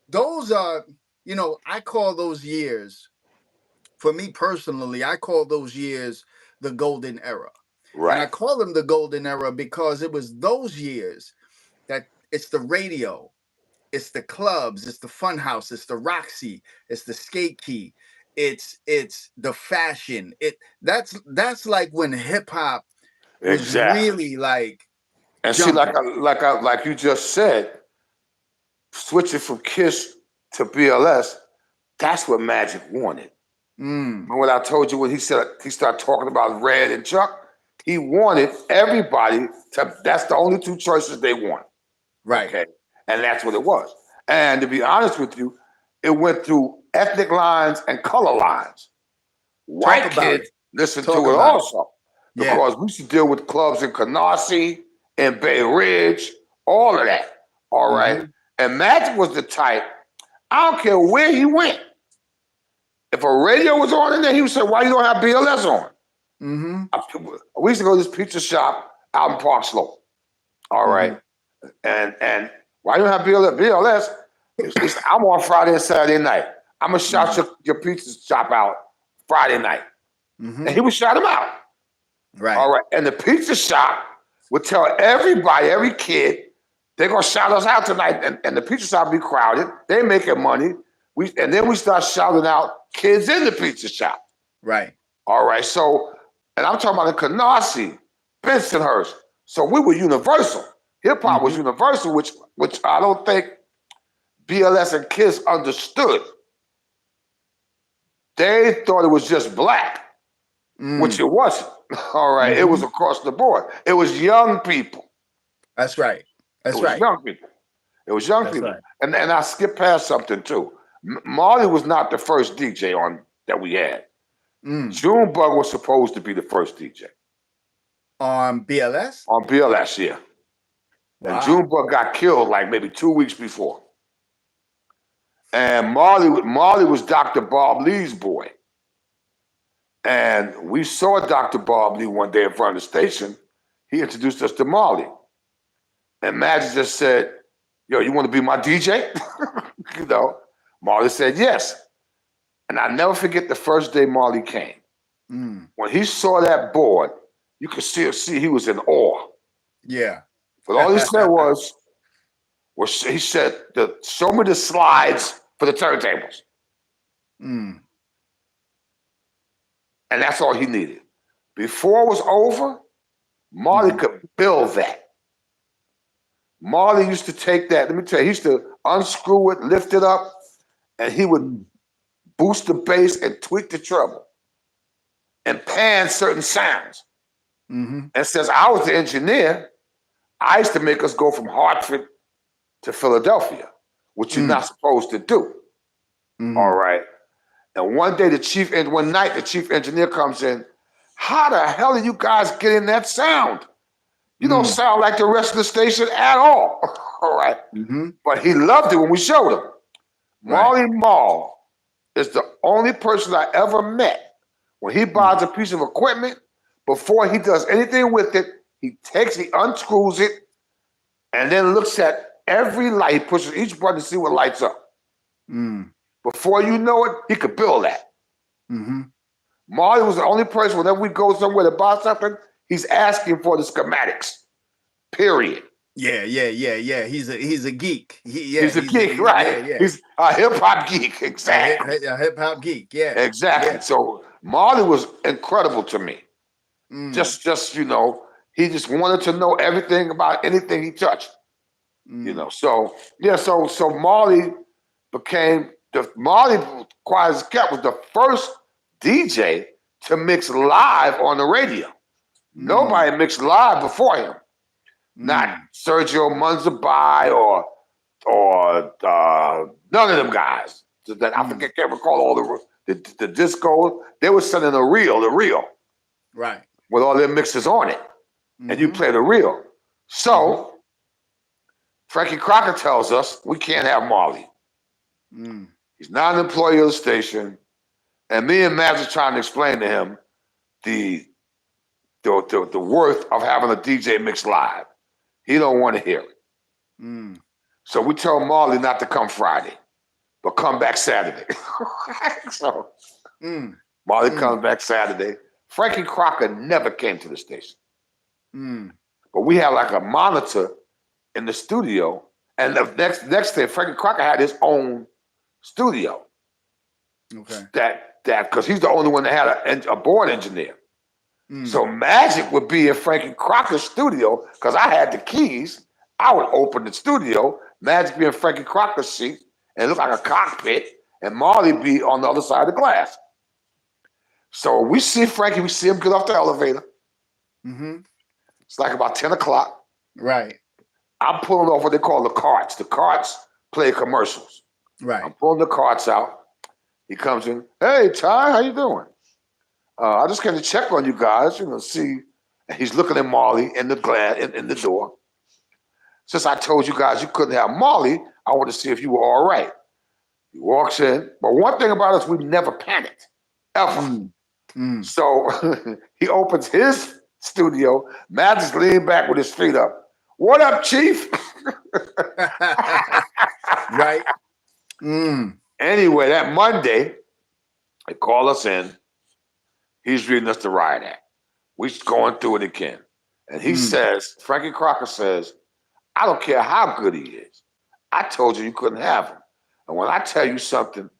those are, you know, I call those years, for me personally, I call those years the golden era. And I Right. call them the golden era because it was those years that it's the radio, it's the clubs, it's the fun house, it's the Roxy, it's the skate key, it's the fashion. That's like when hip hop was Exactly. really like And see, jumping. like you just said, switching from Kiss to BLS, that's what Magic wanted. Mm, Remember what I told you when he said he started talking about Red and Chuck? He wanted everybody to, that's the only two choices they want. right. Okay. And that's what it was. And to be honest with you, it went through ethnic lines and color lines. Talk White about kids it. listened Talk to it about it. also Yeah. because we used to deal with clubs in Canarsie, in Bay Ridge, all of that. All right. Mm-hmm. And Magic was the type, I don't care where he went. If a radio was on in there, he would say, why you don't have BLS on? Mm-hmm. We used to go to this pizza shop out in Park Slope. All Mm-hmm. right. And why you don't have BLS? He said, I'm on Friday and Saturday night. I'm going to shout Mm-hmm. your pizza shop out Friday night. Mm-hmm. And he would shout him out. Right. All right. And the pizza shop would tell everybody, every kid, they're going to shout us out tonight. And the pizza shop be crowded. They making money. And then we start shouting out kids in the pizza shop. Right. All right. So, and I'm talking about in Canarsie, Bensonhurst. So we were universal. Hip hop was universal, which I don't think BLS and Kiss understood. They thought it was just black, which it wasn't. All right. It was across the board. It was young people. That's right. That's right. Young people. It was young people. Right. And I skipped past something too. Marley was not the first DJ on that we had. Junebug was supposed to be the first DJ. On BLS? On BLS, yeah. Wow. And Junebug got killed like maybe 2 weeks before. And Marley was Dr. Bob Lee's boy. And we saw Dr. Bob Lee one day in front of the station. He introduced us to Marley. And Magic just said, yo, you want to be my DJ? You know, Marley said yes. And I never forget the first day Marley came. When he saw that board, you could see he was in awe. Yeah. But all he said was he said, show me the slides for the turntables. And that's all he needed. Before it was over, Marley could build that. Marley used to take that, let me tell you, he used to unscrew it, lift it up, and he would boost the bass and tweak the treble and pan certain sounds. And since I was the engineer, I used to make us go from Hartford to Philadelphia, which you're not supposed to do. All right. And one night the chief engineer comes in. How the hell are you guys getting that sound? You don't sound like the rest of the station at all. All right. But he loved it when we showed him. Marley Marl is the only person I ever met. When he buys a piece of equipment, before he does anything with it, he unscrews it, and then looks at every light, pushes each button to see what lights up. Before you know it, he could build that. Marley was the only person, whenever we go somewhere to buy something, he's asking for the schematics, period. Yeah. He's a geek. He's a geek, right? Yeah. He's a hip hop geek, exactly. A hip hop geek. Yeah. Exactly. Yeah. So Marley was incredible to me. Mm, You know, he just wanted to know everything about anything he touched. You know, mm, so yeah, so Marley became Marley Quiet as Kept was the first DJ to mix live on the radio. mm, Nobody mixed live before him. Not mm, Sergio Munzabai or none of them guys. That I mm. think I can't recall all the disco. They were sending the reel Right. with all their mixes on it, and you Mm-hmm. play the reel. Mm-hmm. So Frankie Crocker tells us we can't have Marley. Mm, He's not an employee of the station, and me and Max are trying to explain to him the worth of having a DJ mix live. He don't want to hear it. mm, So we tell Marley not to come Friday, but come back Saturday. So mm, Marley mm, comes back Saturday. Frankie Crocker never came to the station. mm. But we had like a monitor in the studio. And the next day, Frankie Crocker had his own studio. Okay. That because he's the only one that had a board engineer. Mm, So Magic would be in Frankie Crocker's studio because I had the keys. I would open the studio, Magic be in Frankie Crocker's seat, and it looked like a cockpit, and Marley be on the other side of the glass. So we see Frankie, we see him get off the elevator. mm-hmm. It's like about 10 o'clock. Right. I'm pulling off what they call the carts. The carts play commercials. Right. I'm pulling the carts out. He comes in, hey, Ty, how you doing? I just came to check on you guys, see. And he's looking at Marley in the glass, in the door. Since I told you guys you couldn't have Marley, I want to see if you were all right. He walks in. But one thing about us, we never panicked, ever. Mm, mm. So he opens his studio. Magic's leaned back with his feet up. What up, Chief? Right. Mm, Anyway, that Monday, they call us in. He's reading us the riot act. We're going through it again. And he says, Frankie Crocker says, I don't care how good he is. I told you couldn't have him. And when I tell you something,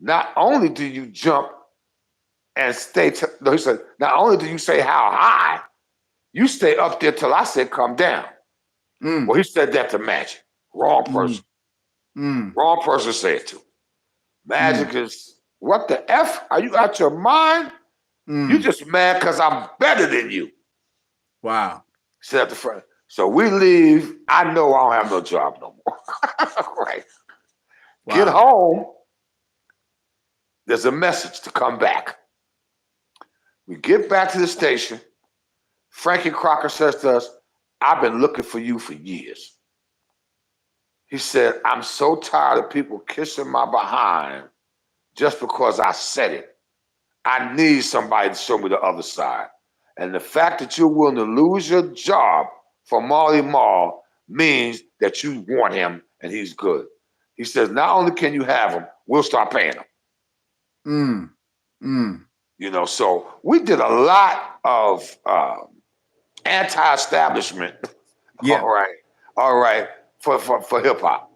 not only do you jump and stay, he said, not only do you say how high, you stay up there till I say come down. mm, Well, he said that to Magic. Wrong person. Wrong person to say it to. Magic is, what the F? Are you out your mind? You just mad because I'm better than you. Wow. Said at the front. So we leave. I know I don't have no job no more. Right. Wow. Get home. There's a message to come back. We get back to the station. Frankie Crocker says to us, I've been looking for you for years. He said, I'm so tired of people kissing my behind just because I said it. I need somebody to show me the other side. And the fact that you're willing to lose your job for Marley Marl means that you want him and he's good. He says, not only can you have him, we'll start paying him. So we did a lot of anti-establishment, Yeah. all right, for hip hop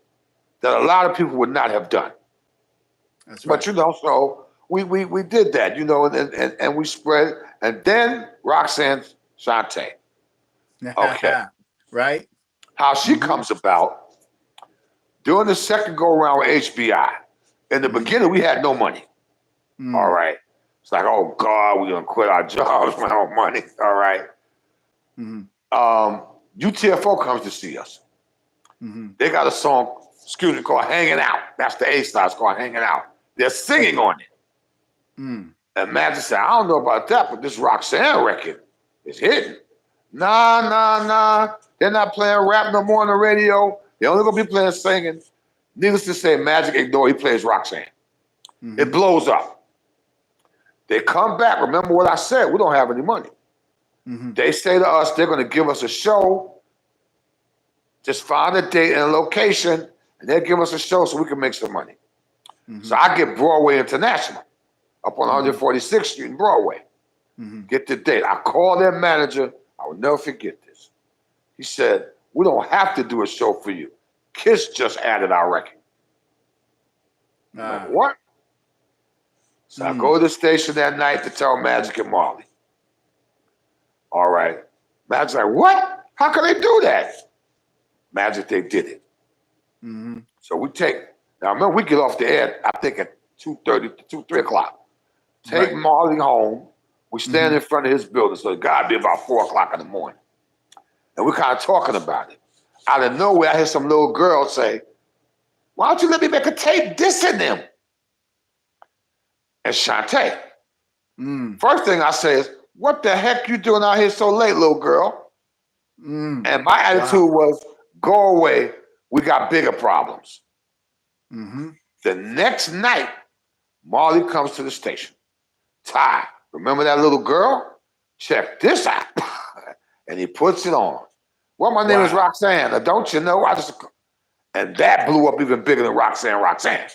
that a lot of people would not have done. That's right. But so we did that, and we spread. And then Roxanne Shante. Okay. Right. How she comes about during the second go around with HBI. In the beginning, we had no money. All right. It's like, oh God, we're gonna quit our jobs with no money. All right. UTFO comes to see us. They got a song, called Hanging Out. That's the A-side, it's called Hanging Out. They're singing on it. And Magic said, I don't know about that, but this Roxanne record is hitting. Nah. They're not playing rap no more on the radio. They're only gonna be playing singing. Needless to say, Magic ignored, he plays Roxanne. It blows up. They come back. Remember what I said, we don't have any money. They say to us, they're gonna give us a show. Just find a date and a location, and they'll give us a show so we can make some money. So I get Broadway International up on 146th Street in Broadway. Get the date. I call their manager. I will never forget this. He said, we don't have to do a show for you. Kiss just added our record. Like, what? So I go to the station that night to tell Magic and Marley. All right. Magic's like, what? How can they do that? Magic, they did it. So we take, now remember, we get off the air, I think at 2:30, 3 o'clock. Take Marley home. We stand in front of his building, so it gotta be about 4 o'clock in the morning. And we're kind of talking about it. Out of nowhere, I hear some little girl say, why don't you let me make a tape dissing them? And Shantae. First thing I say is, what the heck you doing out here so late, little girl? And my attitude was, go away. We got bigger problems. The next night, Marley comes to the station. Ty, remember that little girl? Check this out. And he puts it on. Well, my name is Roxanne. Now, don't you know? And that blew up even bigger than Roxanne.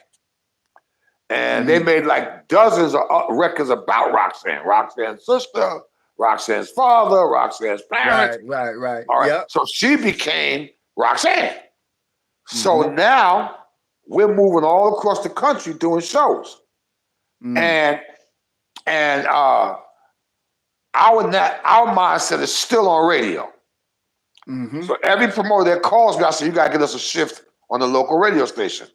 And they made like dozens of records about Roxanne. Roxanne's sister, Roxanne's father, Roxanne's parents. Right. All right. Yep. So she became Roxanne. So now we're moving all across the country doing shows. And our mindset is still on radio. So every promoter that calls me, I say, you got to get us a shift on the local radio station.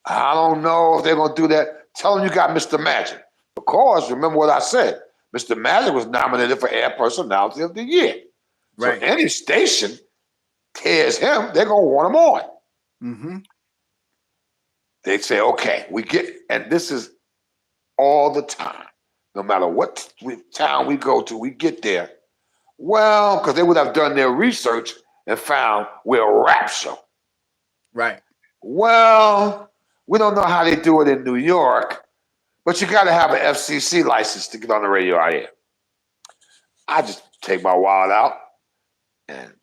I don't know if they're going to do that. Tell them you got Mr. Magic. Because remember what I said, Mr. Magic was nominated for Air Personality of the Year. So any station cares him, they're going to want him on. They say, okay, we get, and this is all the time. No matter what town we go to, we get there. Well, because they would have done their research and found we're a rap show. Well, we don't know how they do it in New York, but you got to have an FCC license to get on the radio out here. I just take my wallet out and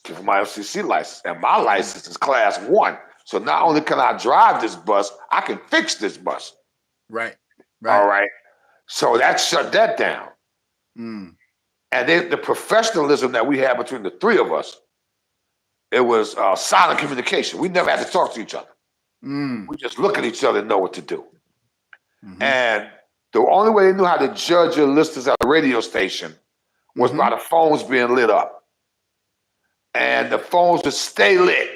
give them my FCC license. And my license is class 1. So not only can I drive this bus, I can fix this bus. All right. So that shut that down. And then the professionalism that we had between the three of us, it was silent communication. We never had to talk to each other. We just look at each other and know what to do. And the only way they knew how to judge your listeners at the radio station was by the phones being lit up. And the phones would stay lit.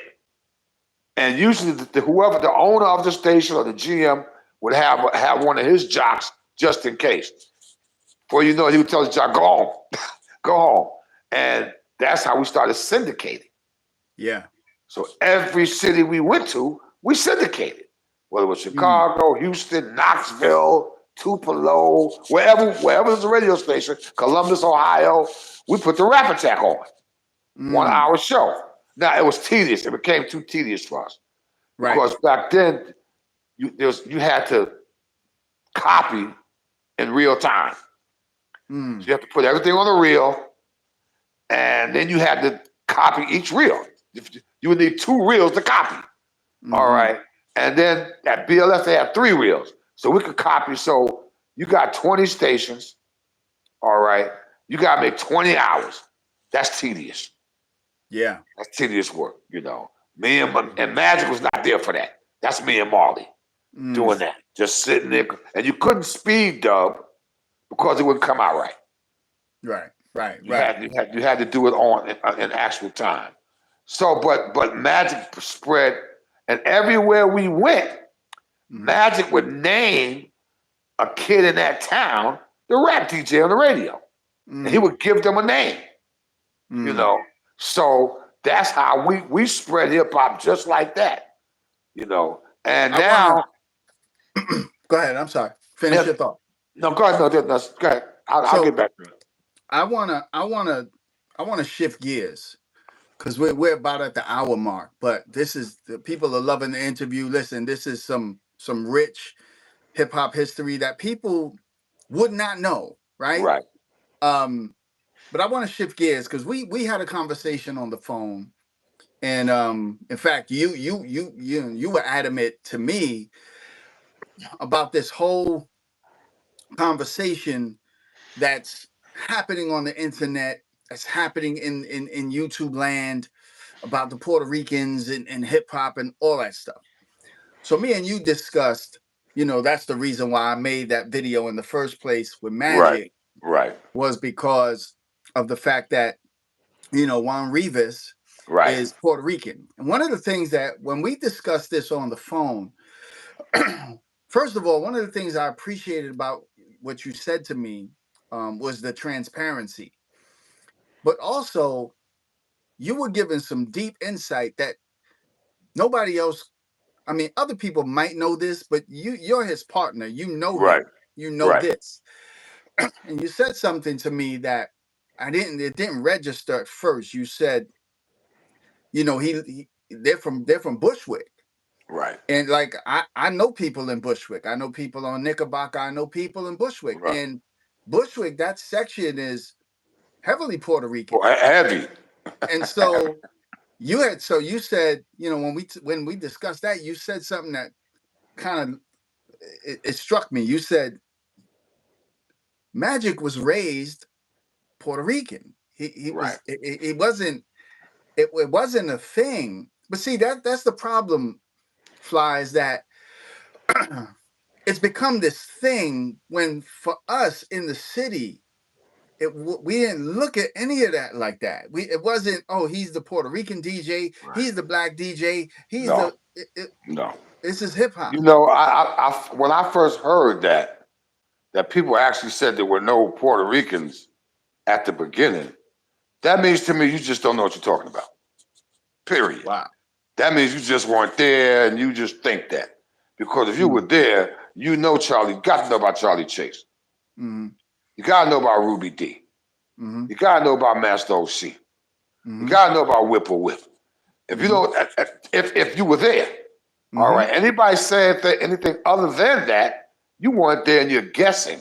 And usually whoever the owner of the station or the GM would have one of his jocks just in case. Before you know it, he would tell the jock, go home, go home. And that's how we started syndicating. So every city we went to, we syndicated. Whether it was Chicago, Houston, Knoxville, Tupelo, wherever there's a radio station, Columbus, Ohio, we put the Rap Attack on. 1 hour show. Now it was tedious. It became too tedious for us. Because back then, you had to copy in real time. So you have to put everything on the reel, and then you had to copy each reel. You would need 2 reels to copy. All right. And then at BLS, they had 3 reels. So we could copy. So you got 20 stations. All right. You got to make 20 hours. That's tedious. That's tedious work, you know. Me and Magic was not there for that. That's me and Marley doing that. Just sitting there. And you couldn't speed dub because it wouldn't come out right. You had to do it in actual time. So, but Magic spread, and everywhere we went, Magic would name a kid in that town the rap DJ on the radio. And he would give them a name, you know. So that's how we spread hip hop just like that, you know. And now, go ahead. I'm sorry. Finish your thought. No, go ahead. No, go ahead. I'll get back to it. I wanna shift gears because we're about at the hour mark. But people are loving the interview. Listen, this is some rich hip hop history that people would not know, right? But I want to shift gears because we had a conversation on the phone, and in fact, you were adamant to me about this whole conversation that's happening on the internet, that's happening in YouTube land, about the Puerto Ricans and hip hop and all that stuff. So me and you discussed, that's the reason why I made that video in the first place with Magic, was because of the fact that, Juan Rivas is Puerto Rican. And one of the things that when we discussed this on the phone, first of all, one of the things I appreciated about what you said to me was the transparency. But also, you were giving some deep insight that nobody else, I mean, other people might know this, but you're his partner. You know him. You know this. And you said something to me that it didn't register at first. You said, they're from Bushwick. Right. And like I know people in Bushwick. I know people on Knickerbocker. I know people in Bushwick. Right. And Bushwick, that section is heavily Puerto Rican. Heavy. And so you said, when we discussed that, you said something that kind of it struck me. You said Magic was raised Puerto Rican. He was it wasn't a thing. But see, that's the problem, Flies, that it's become this thing when for us in the city, we didn't look at any of that like that. It wasn't, oh, he's the Puerto Rican DJ, he's the black DJ, he's no. This is hip hop. I when I first heard that people actually said there were no Puerto Ricans at the beginning, that means to me you just don't know what you're talking about. Period. Wow. That means you just weren't there and you just think that. Because if you were there, you got to know about Charlie Chase. Mm-hmm. You got to know about Ruby D. Mm-hmm. You got to know about Master OC. Mm-hmm. You got to know about Whip. If you know, if you were there, all right. Anybody saying anything other than that, you weren't there and you're guessing.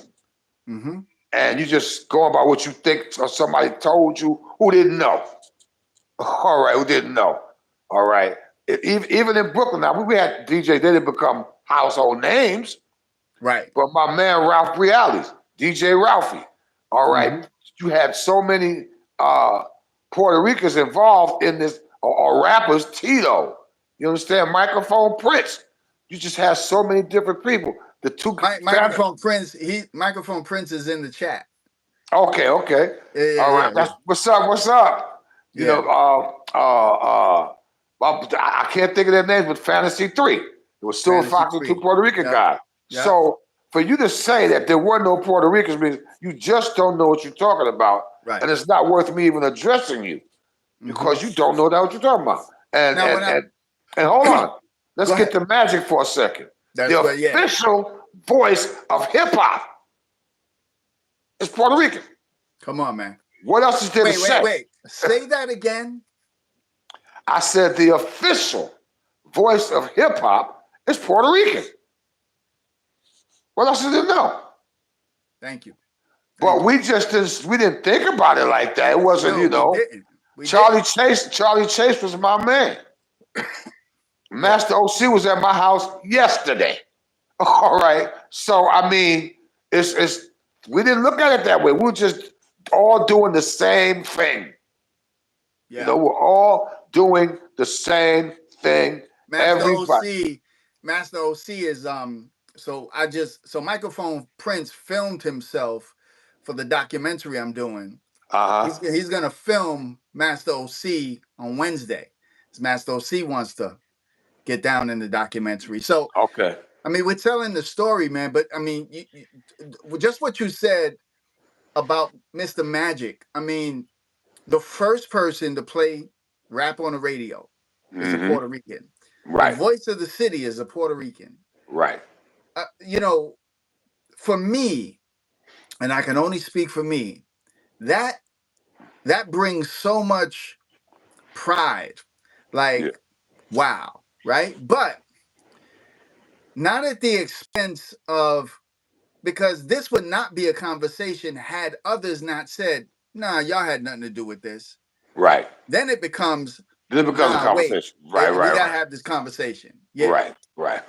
Mm-hmm. And you just going about what you think or somebody told you who didn't know. All right, who didn't know. All right. Even in Brooklyn now, we had DJs, they didn't become household names. Right. But my man Ralph Realities, DJ Ralphie. All right. You had so many Puerto Ricans involved in this, or rappers, Tito. You understand? Microphone Prince. You just have so many different people. The two Microphone Prince. Microphone Prince is in the chat. Okay. Yeah, All right. That's what's up. You know, I can't think of their names, but Fantasy 3. It was Stuart Fox and two Puerto Rican guys. Yep. So for you to say that there were no Puerto Ricans means you just don't know what you're talking about. Right. And it's not worth me even addressing you because you don't know what you're talking about. And hold on. Let's get to Magic for a second. The official voice of hip hop is Puerto Rican. Come on, man. What else is there to say? Wait. Say that again. I said the official voice of hip hop is Puerto Rican. What else is there to know? Thank you. But we didn't think about it like that. It wasn't, Charlie Chase was my man. Master OC was at my house yesterday. All right. So I mean, we didn't look at it that way. We were just all doing the same thing. Yeah. We're all doing the same thing. Master OC is so Microphone Prince filmed himself for the documentary I'm doing. He's gonna film Master OC on Wednesday. Master OC wants to get down in the documentary. So I mean, we're telling the story, man. But I mean, just what you said about Mr. Magic. I mean, the first person to play rap on the radio is a Puerto Rican. Right. The voice of the city is a Puerto Rican. Right. For me, and I can only speak for me, that brings so much pride. Like, wow, right? But not at the expense of, because this would not be a conversation had others not said, nah, y'all had nothing to do with this. Right. Then it becomes a conversation. Right. We gotta have this conversation. Yeah. Right.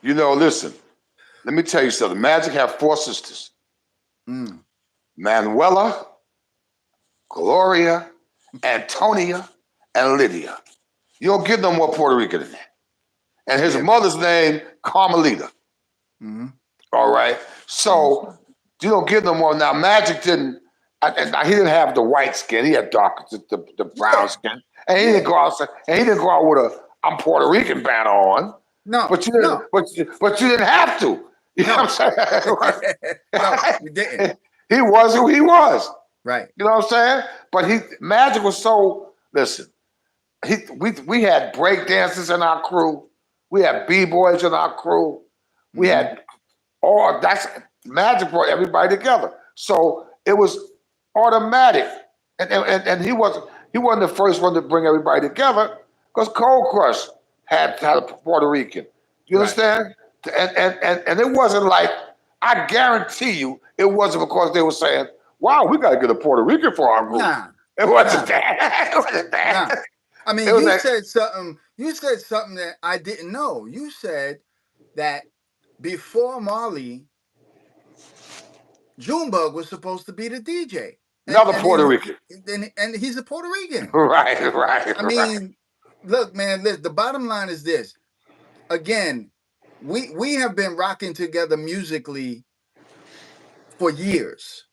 Listen, let me tell you something. Magic have 4 sisters. Manuela, Gloria, Antonia, and Lydia. You don't get no more Puerto Rican than that. And his mother's name, Carmelita. All right. So you don't get no more. Now, Magic didn't, and he didn't have the white skin. He had dark, the brown skin. And he didn't go out. And he didn't go out with a "I'm Puerto Rican" banner on. No, but you didn't. But you didn't have to. You know what I'm saying? No, you didn't. He was who he was. Right. You know what I'm saying? But Magic was so. Listen, we had break dancers in our crew. We had b-boys in our crew. We had Magic brought everybody together. So it was automatic. And he wasn't the first one to bring everybody together because Cold Crush had a Puerto Rican. You understand? And it wasn't like, I guarantee you, it wasn't because they were saying, wow, we got to get a Puerto Rican for our group. Nah. It wasn't that. It wasn't that. Nah. I mean, you said something that I didn't know. You said that before Marley, Junebug was supposed to be the DJ. Another Puerto Rican. And he's a Puerto Rican. Right. I mean, look, man, the bottom line is this. Again, we have been rocking together musically for years.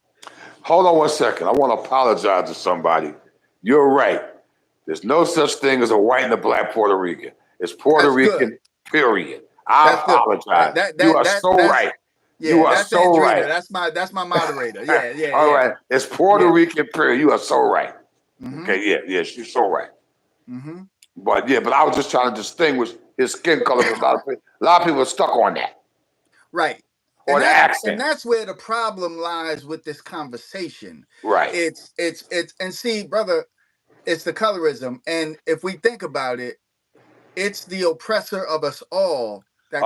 Hold on one second. I want to apologize to somebody. You're right. There's no such thing as a white and a black Puerto Rican. It's Puerto Rican, period. I apologize. You are so right. Yeah, you are so right. That's my moderator. Yeah. All right. It's Puerto Rican, period. You are so right. Okay, yes, you're so right. But I was just trying to distinguish his skin color. A lot of people are stuck on that. Right. Or the accent. And that's where the problem lies with this conversation. Right. It's and see, brother, it's the colorism. And if we think about it, it's the oppressor of us all that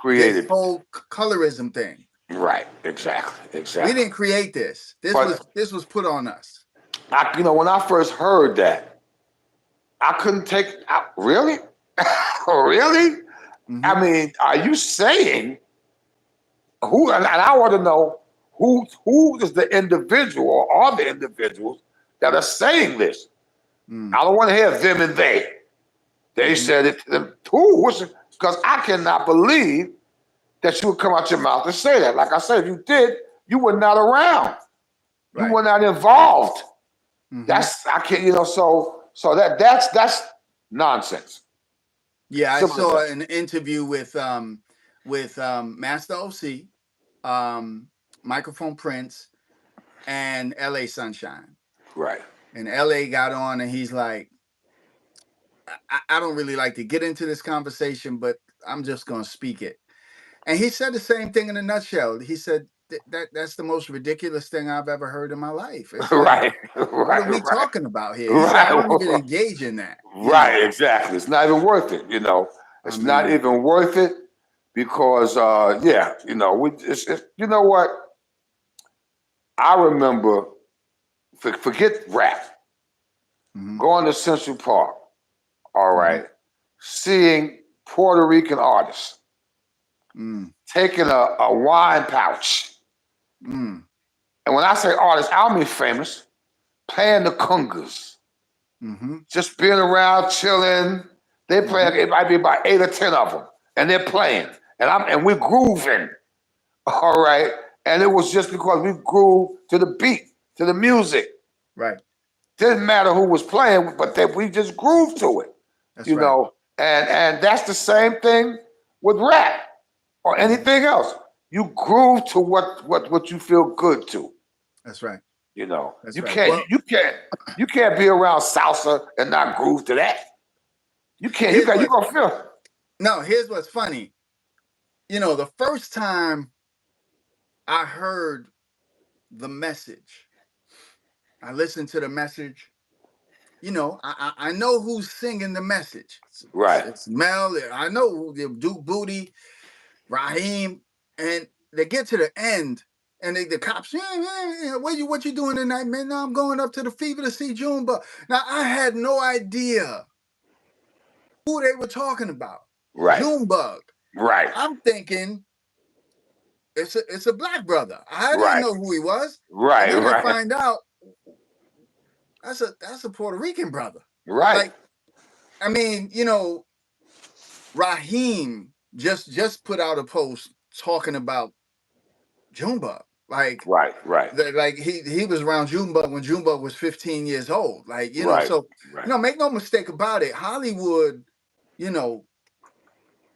created this whole colorism thing. Right. Exactly. We didn't create this. This was put on us. When I first heard that, I couldn't take it out. Really? Really? I mean, are you saying who? And I want to know who is the individual or are the individuals that are saying this? I don't want to hear them and they. They said it. Who? Because I cannot believe that you would come out your mouth and say that. Like I said, if you did, you were not around. Right. You were not involved. I can't. So that's nonsense. Yeah, I saw an interview with Master OC, Microphone Prince, and LA Sunshine. Right. And LA got on and he's like, I don't really like to get into this conversation, but I'm just going to speak it. And he said the same thing in a nutshell. He said that's the most ridiculous thing I've ever heard in my life. It's like, what are we talking about here? He's like, I don't even engage in that. Right, exactly. It's not even worth it, It's not even worth it because, you know what? I remember, forget rap, going to Central Park, all right, seeing Puerto Rican artists taking a wine pouch. And when I say artists, I don't mean famous, playing the congas. Just being around, chilling. They play, it might be about 8 or 10 of them, and they're playing. And we're grooving, all right? And it was just because we groove to the beat, to the music. Right. Didn't matter who was playing, but that we just groove to it. That's you know, and that's the same thing with rap or anything else. You groove to what you feel good to. That's right. You can't be around salsa and not groove to that. You can't. You gonna feel. No, here's what's funny. The first time I heard the message, I listened to the message. I know who's singing the message. Right. It's Mel. I know Duke Booty, Raheem, and they get to the end, and the cops, what you doing tonight, man? No, I'm going up to the Fever to see Junebug. Now, I had no idea who they were talking about. Right. Junebug. Right. I'm thinking it's a black brother. I didn't know who he was. Right. And then I find out that's a Puerto Rican brother. Right. I mean, you know, Raheem just put out a post talking about Junebug. Like, Right. like he was around Junebug when Junebug was 15 years old. Like, you know, Right. so Right. you know, make no mistake about it. Hollywood, you know,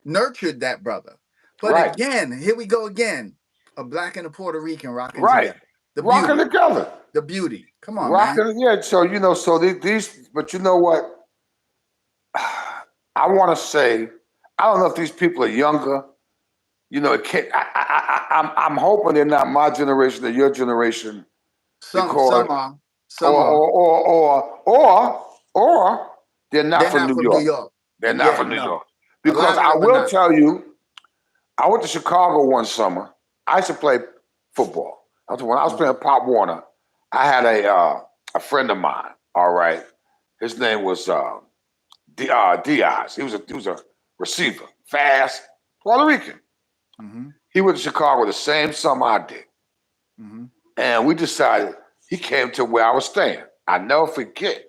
nurtured that brother. But Right. again, here we go again. A black and a Puerto Rican rocking Right. together. The Rocking beauty. together. The beauty. Come on, man. Rocking, yeah. So, you know, so these, but you know what? I want to say, I don't know if these people are younger. You know, it can't, I'm hoping they're not my generation or your generation. Some Because, are. or they're not They're from not New from New York. York. They're not Yeah, from New no. York. A Because lot of I them are will not. tell you, I went to Chicago one summer. I used to play football. When I was playing Pop Warner, I had a friend of mine. All right, his name was Diaz. He was a receiver, fast, Puerto Rican. Mm-hmm. He went to Chicago the same summer I did, and we decided he came to where I was staying. I never forget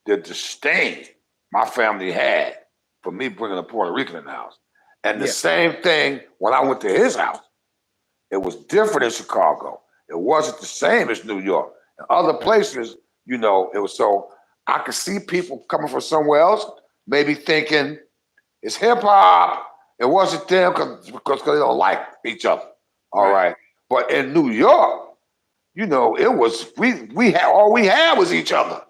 the disdain my family had for me bringing a Puerto Rican in the house. And the same thing when I went to his house. It was different in Chicago. It wasn't the same as New York. In other places, you know, it was so I could see people coming from somewhere else, maybe thinking it's hip hop. It wasn't them because they don't like each other. All right. But in New York, you know, it was we had all we had was each other.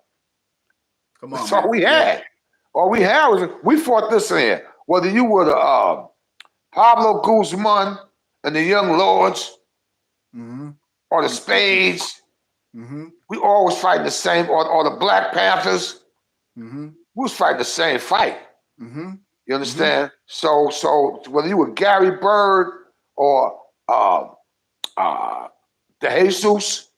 Come on, That's man. all we had. All we had was we fought this in. Whether you were the Pablo Guzman and the Young Lords or the Spades, we all was fighting the same, or the Black Panthers, we was fighting the same fight. You understand? So whether you were Gary Bird or the Jesus,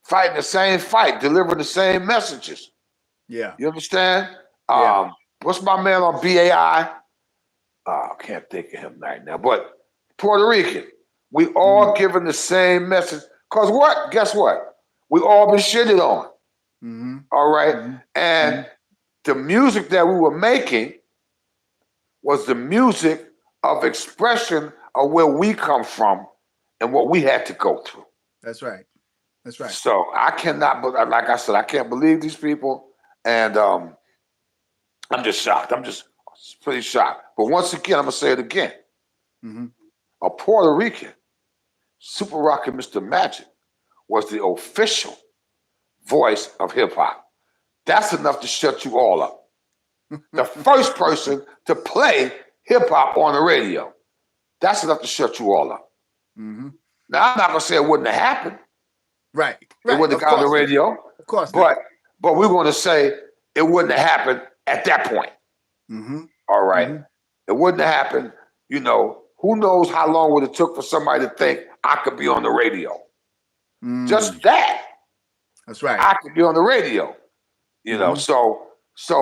fighting the same fight, delivering the same messages. Yeah. You understand? What's my man on BAI? I can't think of him right now, but Puerto Rican. We all giving the same message. Cause what? Guess what? We all been shitted on. All right. And the music that we were making was the music of expression of where we come from and what we had to go through. That's right. That's right. So I cannot, like I said, I can't believe these people. And I'm just shocked. I'm just pretty shocked. But once again, I'm going to say it again. A Puerto Rican, Super Rockin' Mr. Magic, was the official voice of hip hop. That's enough to shut you all up. The first person to play hip hop on the radio. That's enough to shut you all up. Now, I'm not going to say it wouldn't have happened. Right. It wouldn't have got on the radio. Of course not. But we're going to say it wouldn't have happened at that point. All right. It wouldn't have happened. You know, who knows how long would it took for somebody to think I could be on the radio? Just that. That's right. I could be on the radio. You know, so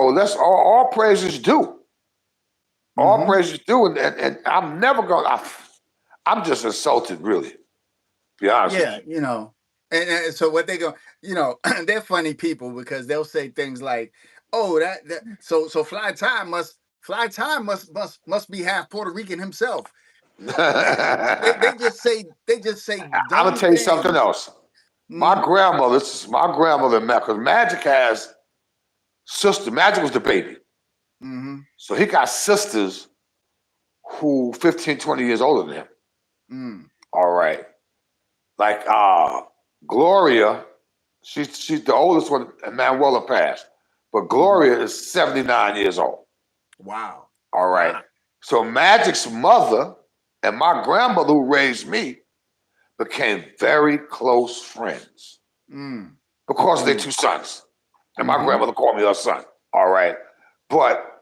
let's all praises due. All praises due, and I'm never gonna. I'm just insulted, really. To be honest. Yeah, you know, and so what they go, you know, they're funny people because they'll say things like, "Oh, that so Fly Time must be half Puerto Rican himself." they just say I'm gonna tell you something else. My grandmother, because Magic has sister. Magic was the baby. So he got sisters who 15, 20 years older than him. All right. Like Gloria, she's the oldest one, and Manuela passed. But Gloria is 79 years old. Wow. All right. Wow. So Magic's mother and my grandmother who raised me became very close friends. Because they're two sons. And my grandmother called me her son. All right. But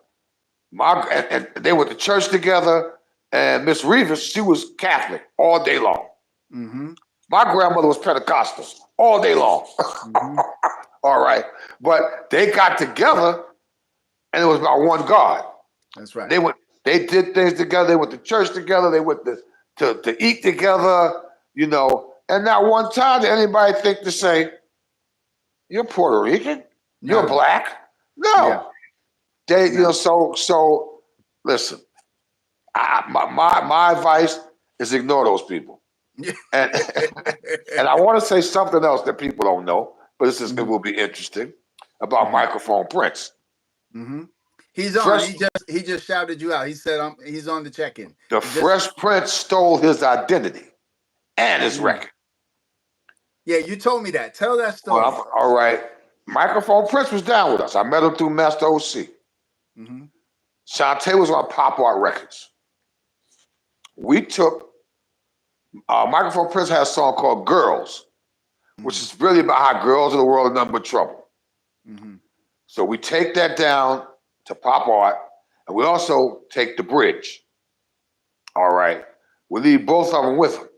and they went to church together, and Miss Rivas, she was Catholic all day long. My grandmother was Pentecostal all day long. All right. But they got together, and it was about one God. That's right. They did things together. They went to church together. They went to eat together, you know. And not one time did anybody think to say, "You're Puerto Rican? You're black?" No. They, you know, so listen. My advice is ignore those people. And and I want to say something else that people don't know, but it will be interesting about Microphone Prince. He's on. He just shouted you out. He said he's on the check-in. The Fresh Prince stole his identity and his record. Yeah, you told me that. Tell that story. Well, all right. Microphone Prince was down with us. I met him through Master OC. Shantae was on Pop Art Records. We took Microphone Prince has a song called Girls, which is really about how girls in the world are nothing but trouble. So we take that down to Pop Art, and we also take the bridge. All right. We leave both of them with them.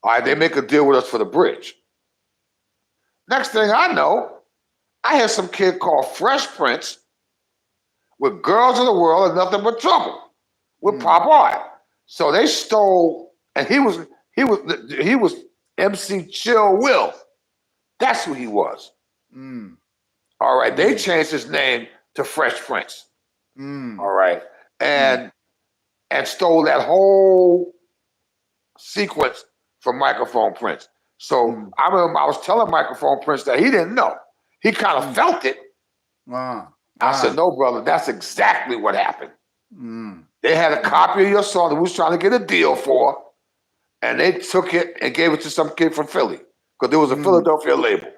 All right, they make a deal with us for the bridge. Next thing I know, I had some kid called Fresh Prince with Girls in the World and Nothing But Trouble with Pop Art. So they stole, and he was MC Chill Will. That's who he was. All right, they changed his name to Fresh Prince. All right, and stole that whole sequence from Microphone Prince. So I remember I was telling Microphone Prince that he didn't know. He kind of felt it. I said, no, brother, that's exactly what happened. They had a copy of your song that we was trying to get a deal for, and they took it and gave it to some kid from Philly because there was a Philadelphia label.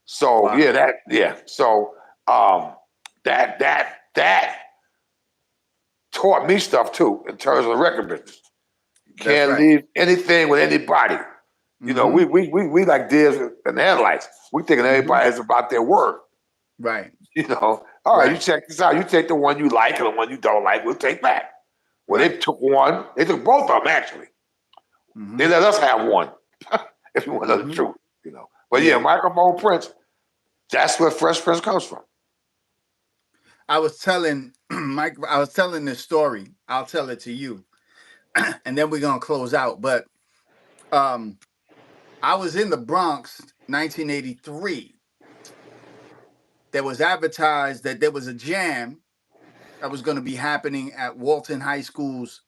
So So that taught me stuff too in terms of the record business. You can't leave anything with anybody. You know, we like deers in the headlights. We thinking everybody is about their word. Right. You know, all right, you check this out. You take the one you like and the one you don't like, we'll take back. Well, they took one. They took both of them, actually. They let us have one, if you want to know the truth, you know. But yeah, Microphone Prince, that's where Fresh Prince comes from. I was telling this story. I'll tell it to you. And then we're going to close out. But I was in the Bronx, 1983. There was advertised that there was a jam that was going to be happening at Walton High School's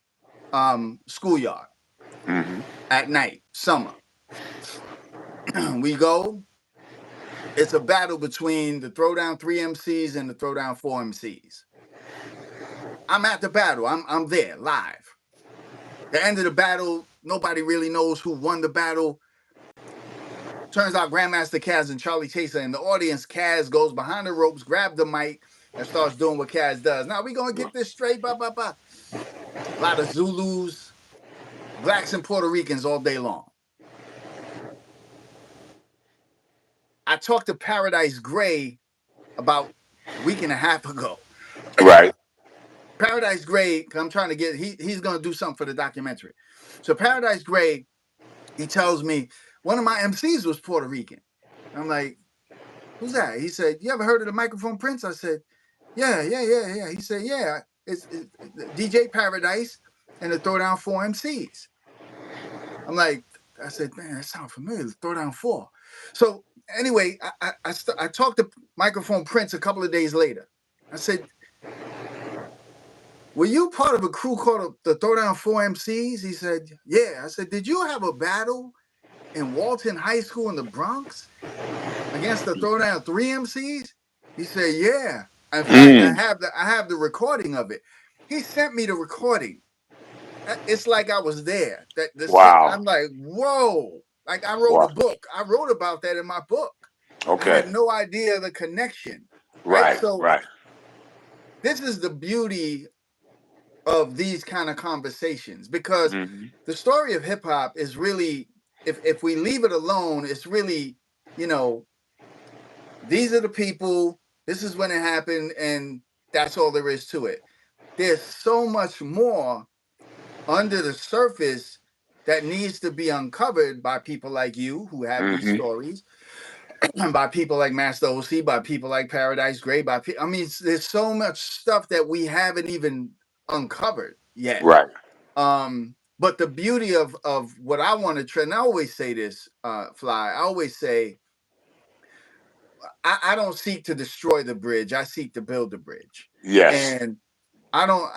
schoolyard at night, summer. We go. It's a battle between the Throwdown 3 MCs and the Throwdown 4 MCs. I'm at the battle. I'm there live. The end of the battle, nobody really knows who won the battle. Turns out Grandmaster Kaz and Charlie Chaser in the audience. Kaz goes behind the ropes, grabs the mic, and starts doing what Kaz does. Now we're going to get this straight. Blah, blah, blah. A lot of Zulus, blacks and Puerto Ricans all day long. I talked to Paradise Gray about a week and a half ago. Right. Paradise Gray, I'm trying to get, he's going to do something for the documentary. So Paradise Gray, he tells me, one of my MCs was Puerto Rican. I'm like, who's that? He said, you ever heard of the Microphone Prince? I said, yeah. He said, yeah, it's DJ Paradise and the Throwdown 4 MCs. I'm like, I said, man, that sounds familiar, the Throwdown 4. So anyway, I talked to Microphone Prince a couple of days later. I said, were you part of a crew called the Throwdown 4 MCs? He said, yeah. I said, did you have a battle in Walton High School in the Bronx against the Throwdown 3 MCs? He said, yeah. In fact, I have the recording of it. He sent me the recording. It's like I was there. Wow. I'm like, whoa. Like I wrote a book. I wrote about that in my book. Okay. I had no idea the connection. Right. So this is the beauty of these kind of conversations, because the story of hip hop is really, if we leave it alone, it's really, you know, these are the people, this is when it happened, and that's all there is to it. There's so much more under the surface that needs to be uncovered by people like you who have these stories, by people like Master OC, by people like Paradise Gray, there's so much stuff that we haven't even uncovered yet. Right. But the beauty of what I want to try, and I always say this, Fly, I always say, I I don't seek to destroy the bridge. I seek to build the bridge. Yes. And I don't,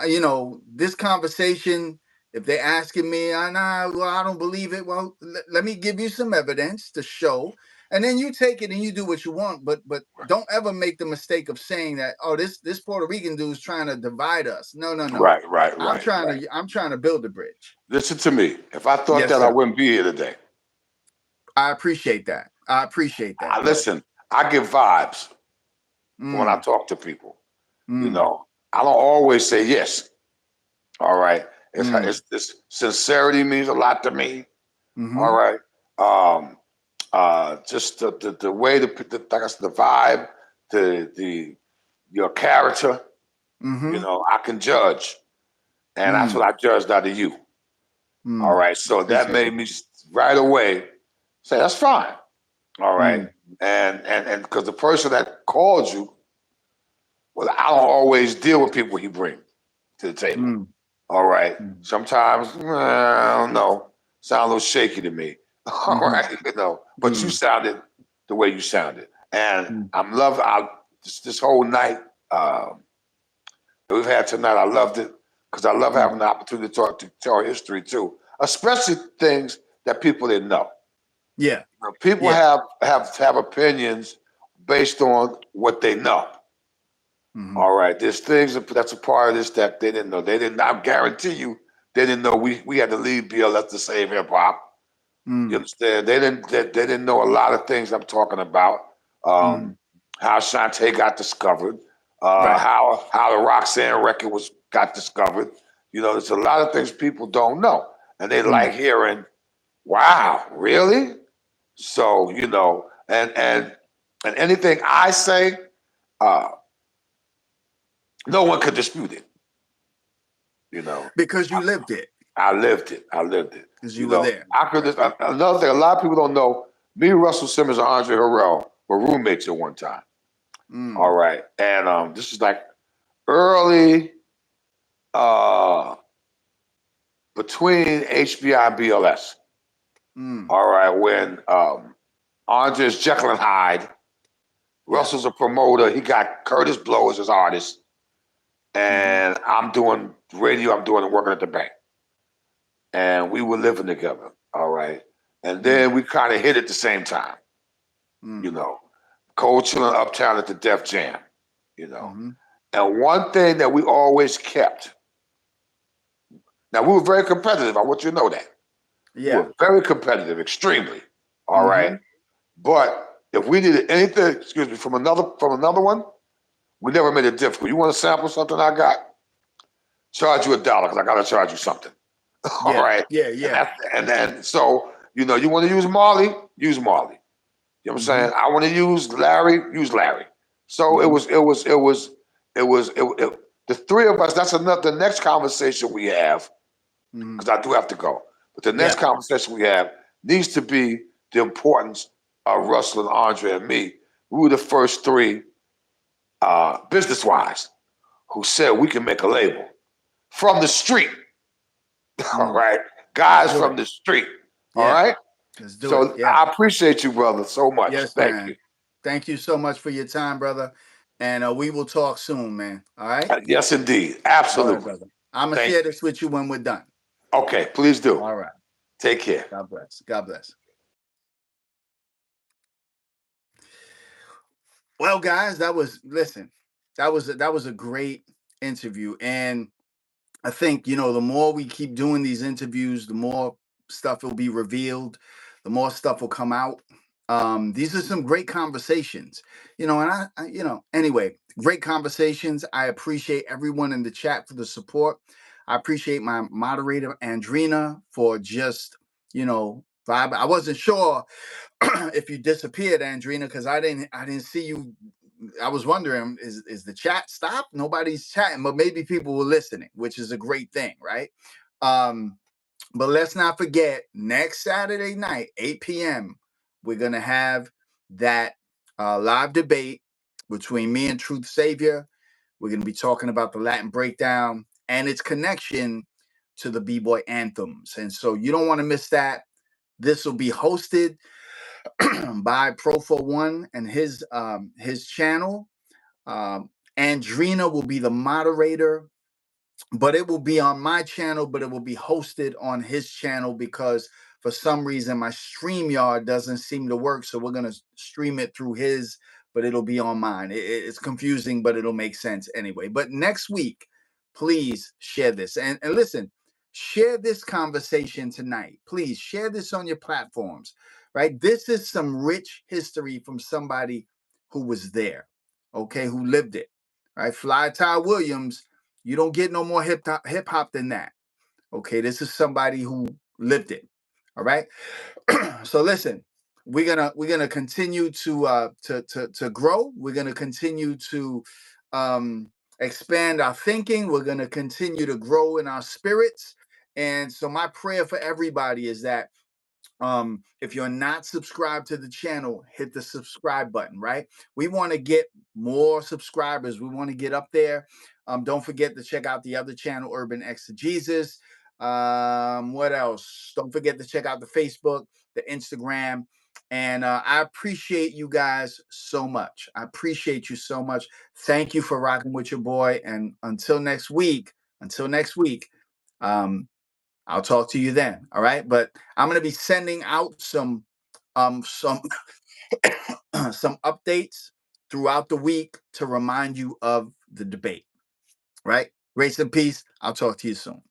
this conversation, if they're asking me, well, I don't believe it. Well, let me give you some evidence to show. And then you take it and you do what you want. But don't ever make the mistake of saying that, oh, this Puerto Rican dude is trying to divide us. No. Right. I'm trying to build a bridge. Listen to me. If I thought Yes, that, sir. I wouldn't be here today. I appreciate that. Listen, I give vibes when I talk to people. I don't always say yes. All right. It's sincerity means a lot to me. All right. Just the way like I said, the vibe, your character. I can judge, and that's what I judged out of you. All right. So that made me right away say that's fine. All right. And because the person that called you, well, I don't always deal with people he brings to the table. All right. Sometimes, I don't know, sound a little shaky to me. All right. But you sounded the way you sounded. And I'm loving this whole night that we've had tonight. I loved it because I love having the opportunity to tell history too, especially things that people didn't know. Yeah. People have opinions based on what they know. All right. There's things that's a part of this that they didn't know. I guarantee you, they didn't know we had to leave BLS to save hip hop. You understand? They didn't know a lot of things I'm talking about. How Shantae got discovered, how the Roxanne record got discovered. There's a lot of things people don't know. And they like hearing, wow, really? So, and anything I say, no one could dispute it. Because you lived it. I lived it. Because you were there. Another thing, a lot of people don't know, me, Russell Simmons, and Andre Harrell were roommates at one time. All right. And this is like early between HBI and BLS. All right. When Andre's Jekyll and Hyde, Russell's a promoter. He got Curtis Blow as his artist. And I'm doing radio, working at the bank. And we were living together, all right? And then we kind of hit at the same time, Cold Chillin' Uptown at the Def Jam, And one thing that we always kept, now we were very competitive, I want you to know that. Yeah. We were very competitive, extremely, all right? But if we needed anything, from another one, we never made it difficult. You want to sample something I got? Charge you $1 because I got to charge you something. All right. Yeah. And then so you want to use Marley, use Marley. You know what I'm saying? I want to use Larry, use Larry. So it was the three of us. That's the next conversation we have, because I do have to go. But the next conversation we have needs to be the importance of Russell and Andre and me. We were the first three, business-wise, who said we can make a label from the street. All right. Guys from the street. All right. Let's do it. Yeah. I appreciate you, brother, so much. Yes, Thank you. Thank you so much for your time, brother. And we will talk soon, man. All right? Yes, indeed. Absolutely. Right, brother. I'm going to share this with you when we're done. Okay, please do. All right. Take care. God bless. God bless. Well, guys, that was a great interview. And I think, the more we keep doing these interviews, the more stuff will be revealed, the more stuff will come out. These are some great conversations, and I anyway, great conversations. I appreciate everyone in the chat for the support. I appreciate my moderator, Andrina, for just, vibe. I wasn't sure if you disappeared, Andrina, because I didn't see you. I was wondering, is the chat stopped? Nobody's chatting, but maybe people were listening, which is a great thing, right? But let's not forget, next Saturday night, 8 p.m., we're going to have that live debate between me and Truth Savior. We're going to be talking about the Latin breakdown and its connection to the B-Boy anthems. And so you don't want to miss that. This will be hosted by Pro41 and his channel. Andrina will be the moderator, but it will be on my channel, but it will be hosted on his channel because for some reason my StreamYard doesn't seem to work. So we're going to stream it through his, but it'll be on mine. It's confusing, but it'll make sense anyway. But next week, please share this. And listen, share this conversation tonight. Please share this on your platforms, right? This is some rich history from somebody who was there, okay, who lived it, right? Fly Ty Williams, you don't get no more hip hop than that. Okay, this is somebody who lived it. All right. So listen, we're gonna continue to grow. We're gonna continue to expand our thinking. We're gonna continue to grow in our spirits. And so my prayer for everybody is that if you're not subscribed to the channel, hit the subscribe button, right? We want to get more subscribers. We want to get up there. Don't forget to check out the other channel, Urban Exegesis. What else? Don't forget to check out the Facebook, the Instagram. And I appreciate you guys so much. I appreciate you so much. Thank you for rocking with your boy. And until next week, I'll talk to you then. All right. But I'm going to be sending out some some updates throughout the week to remind you of the debate. Right. Grace and peace. I'll talk to you soon.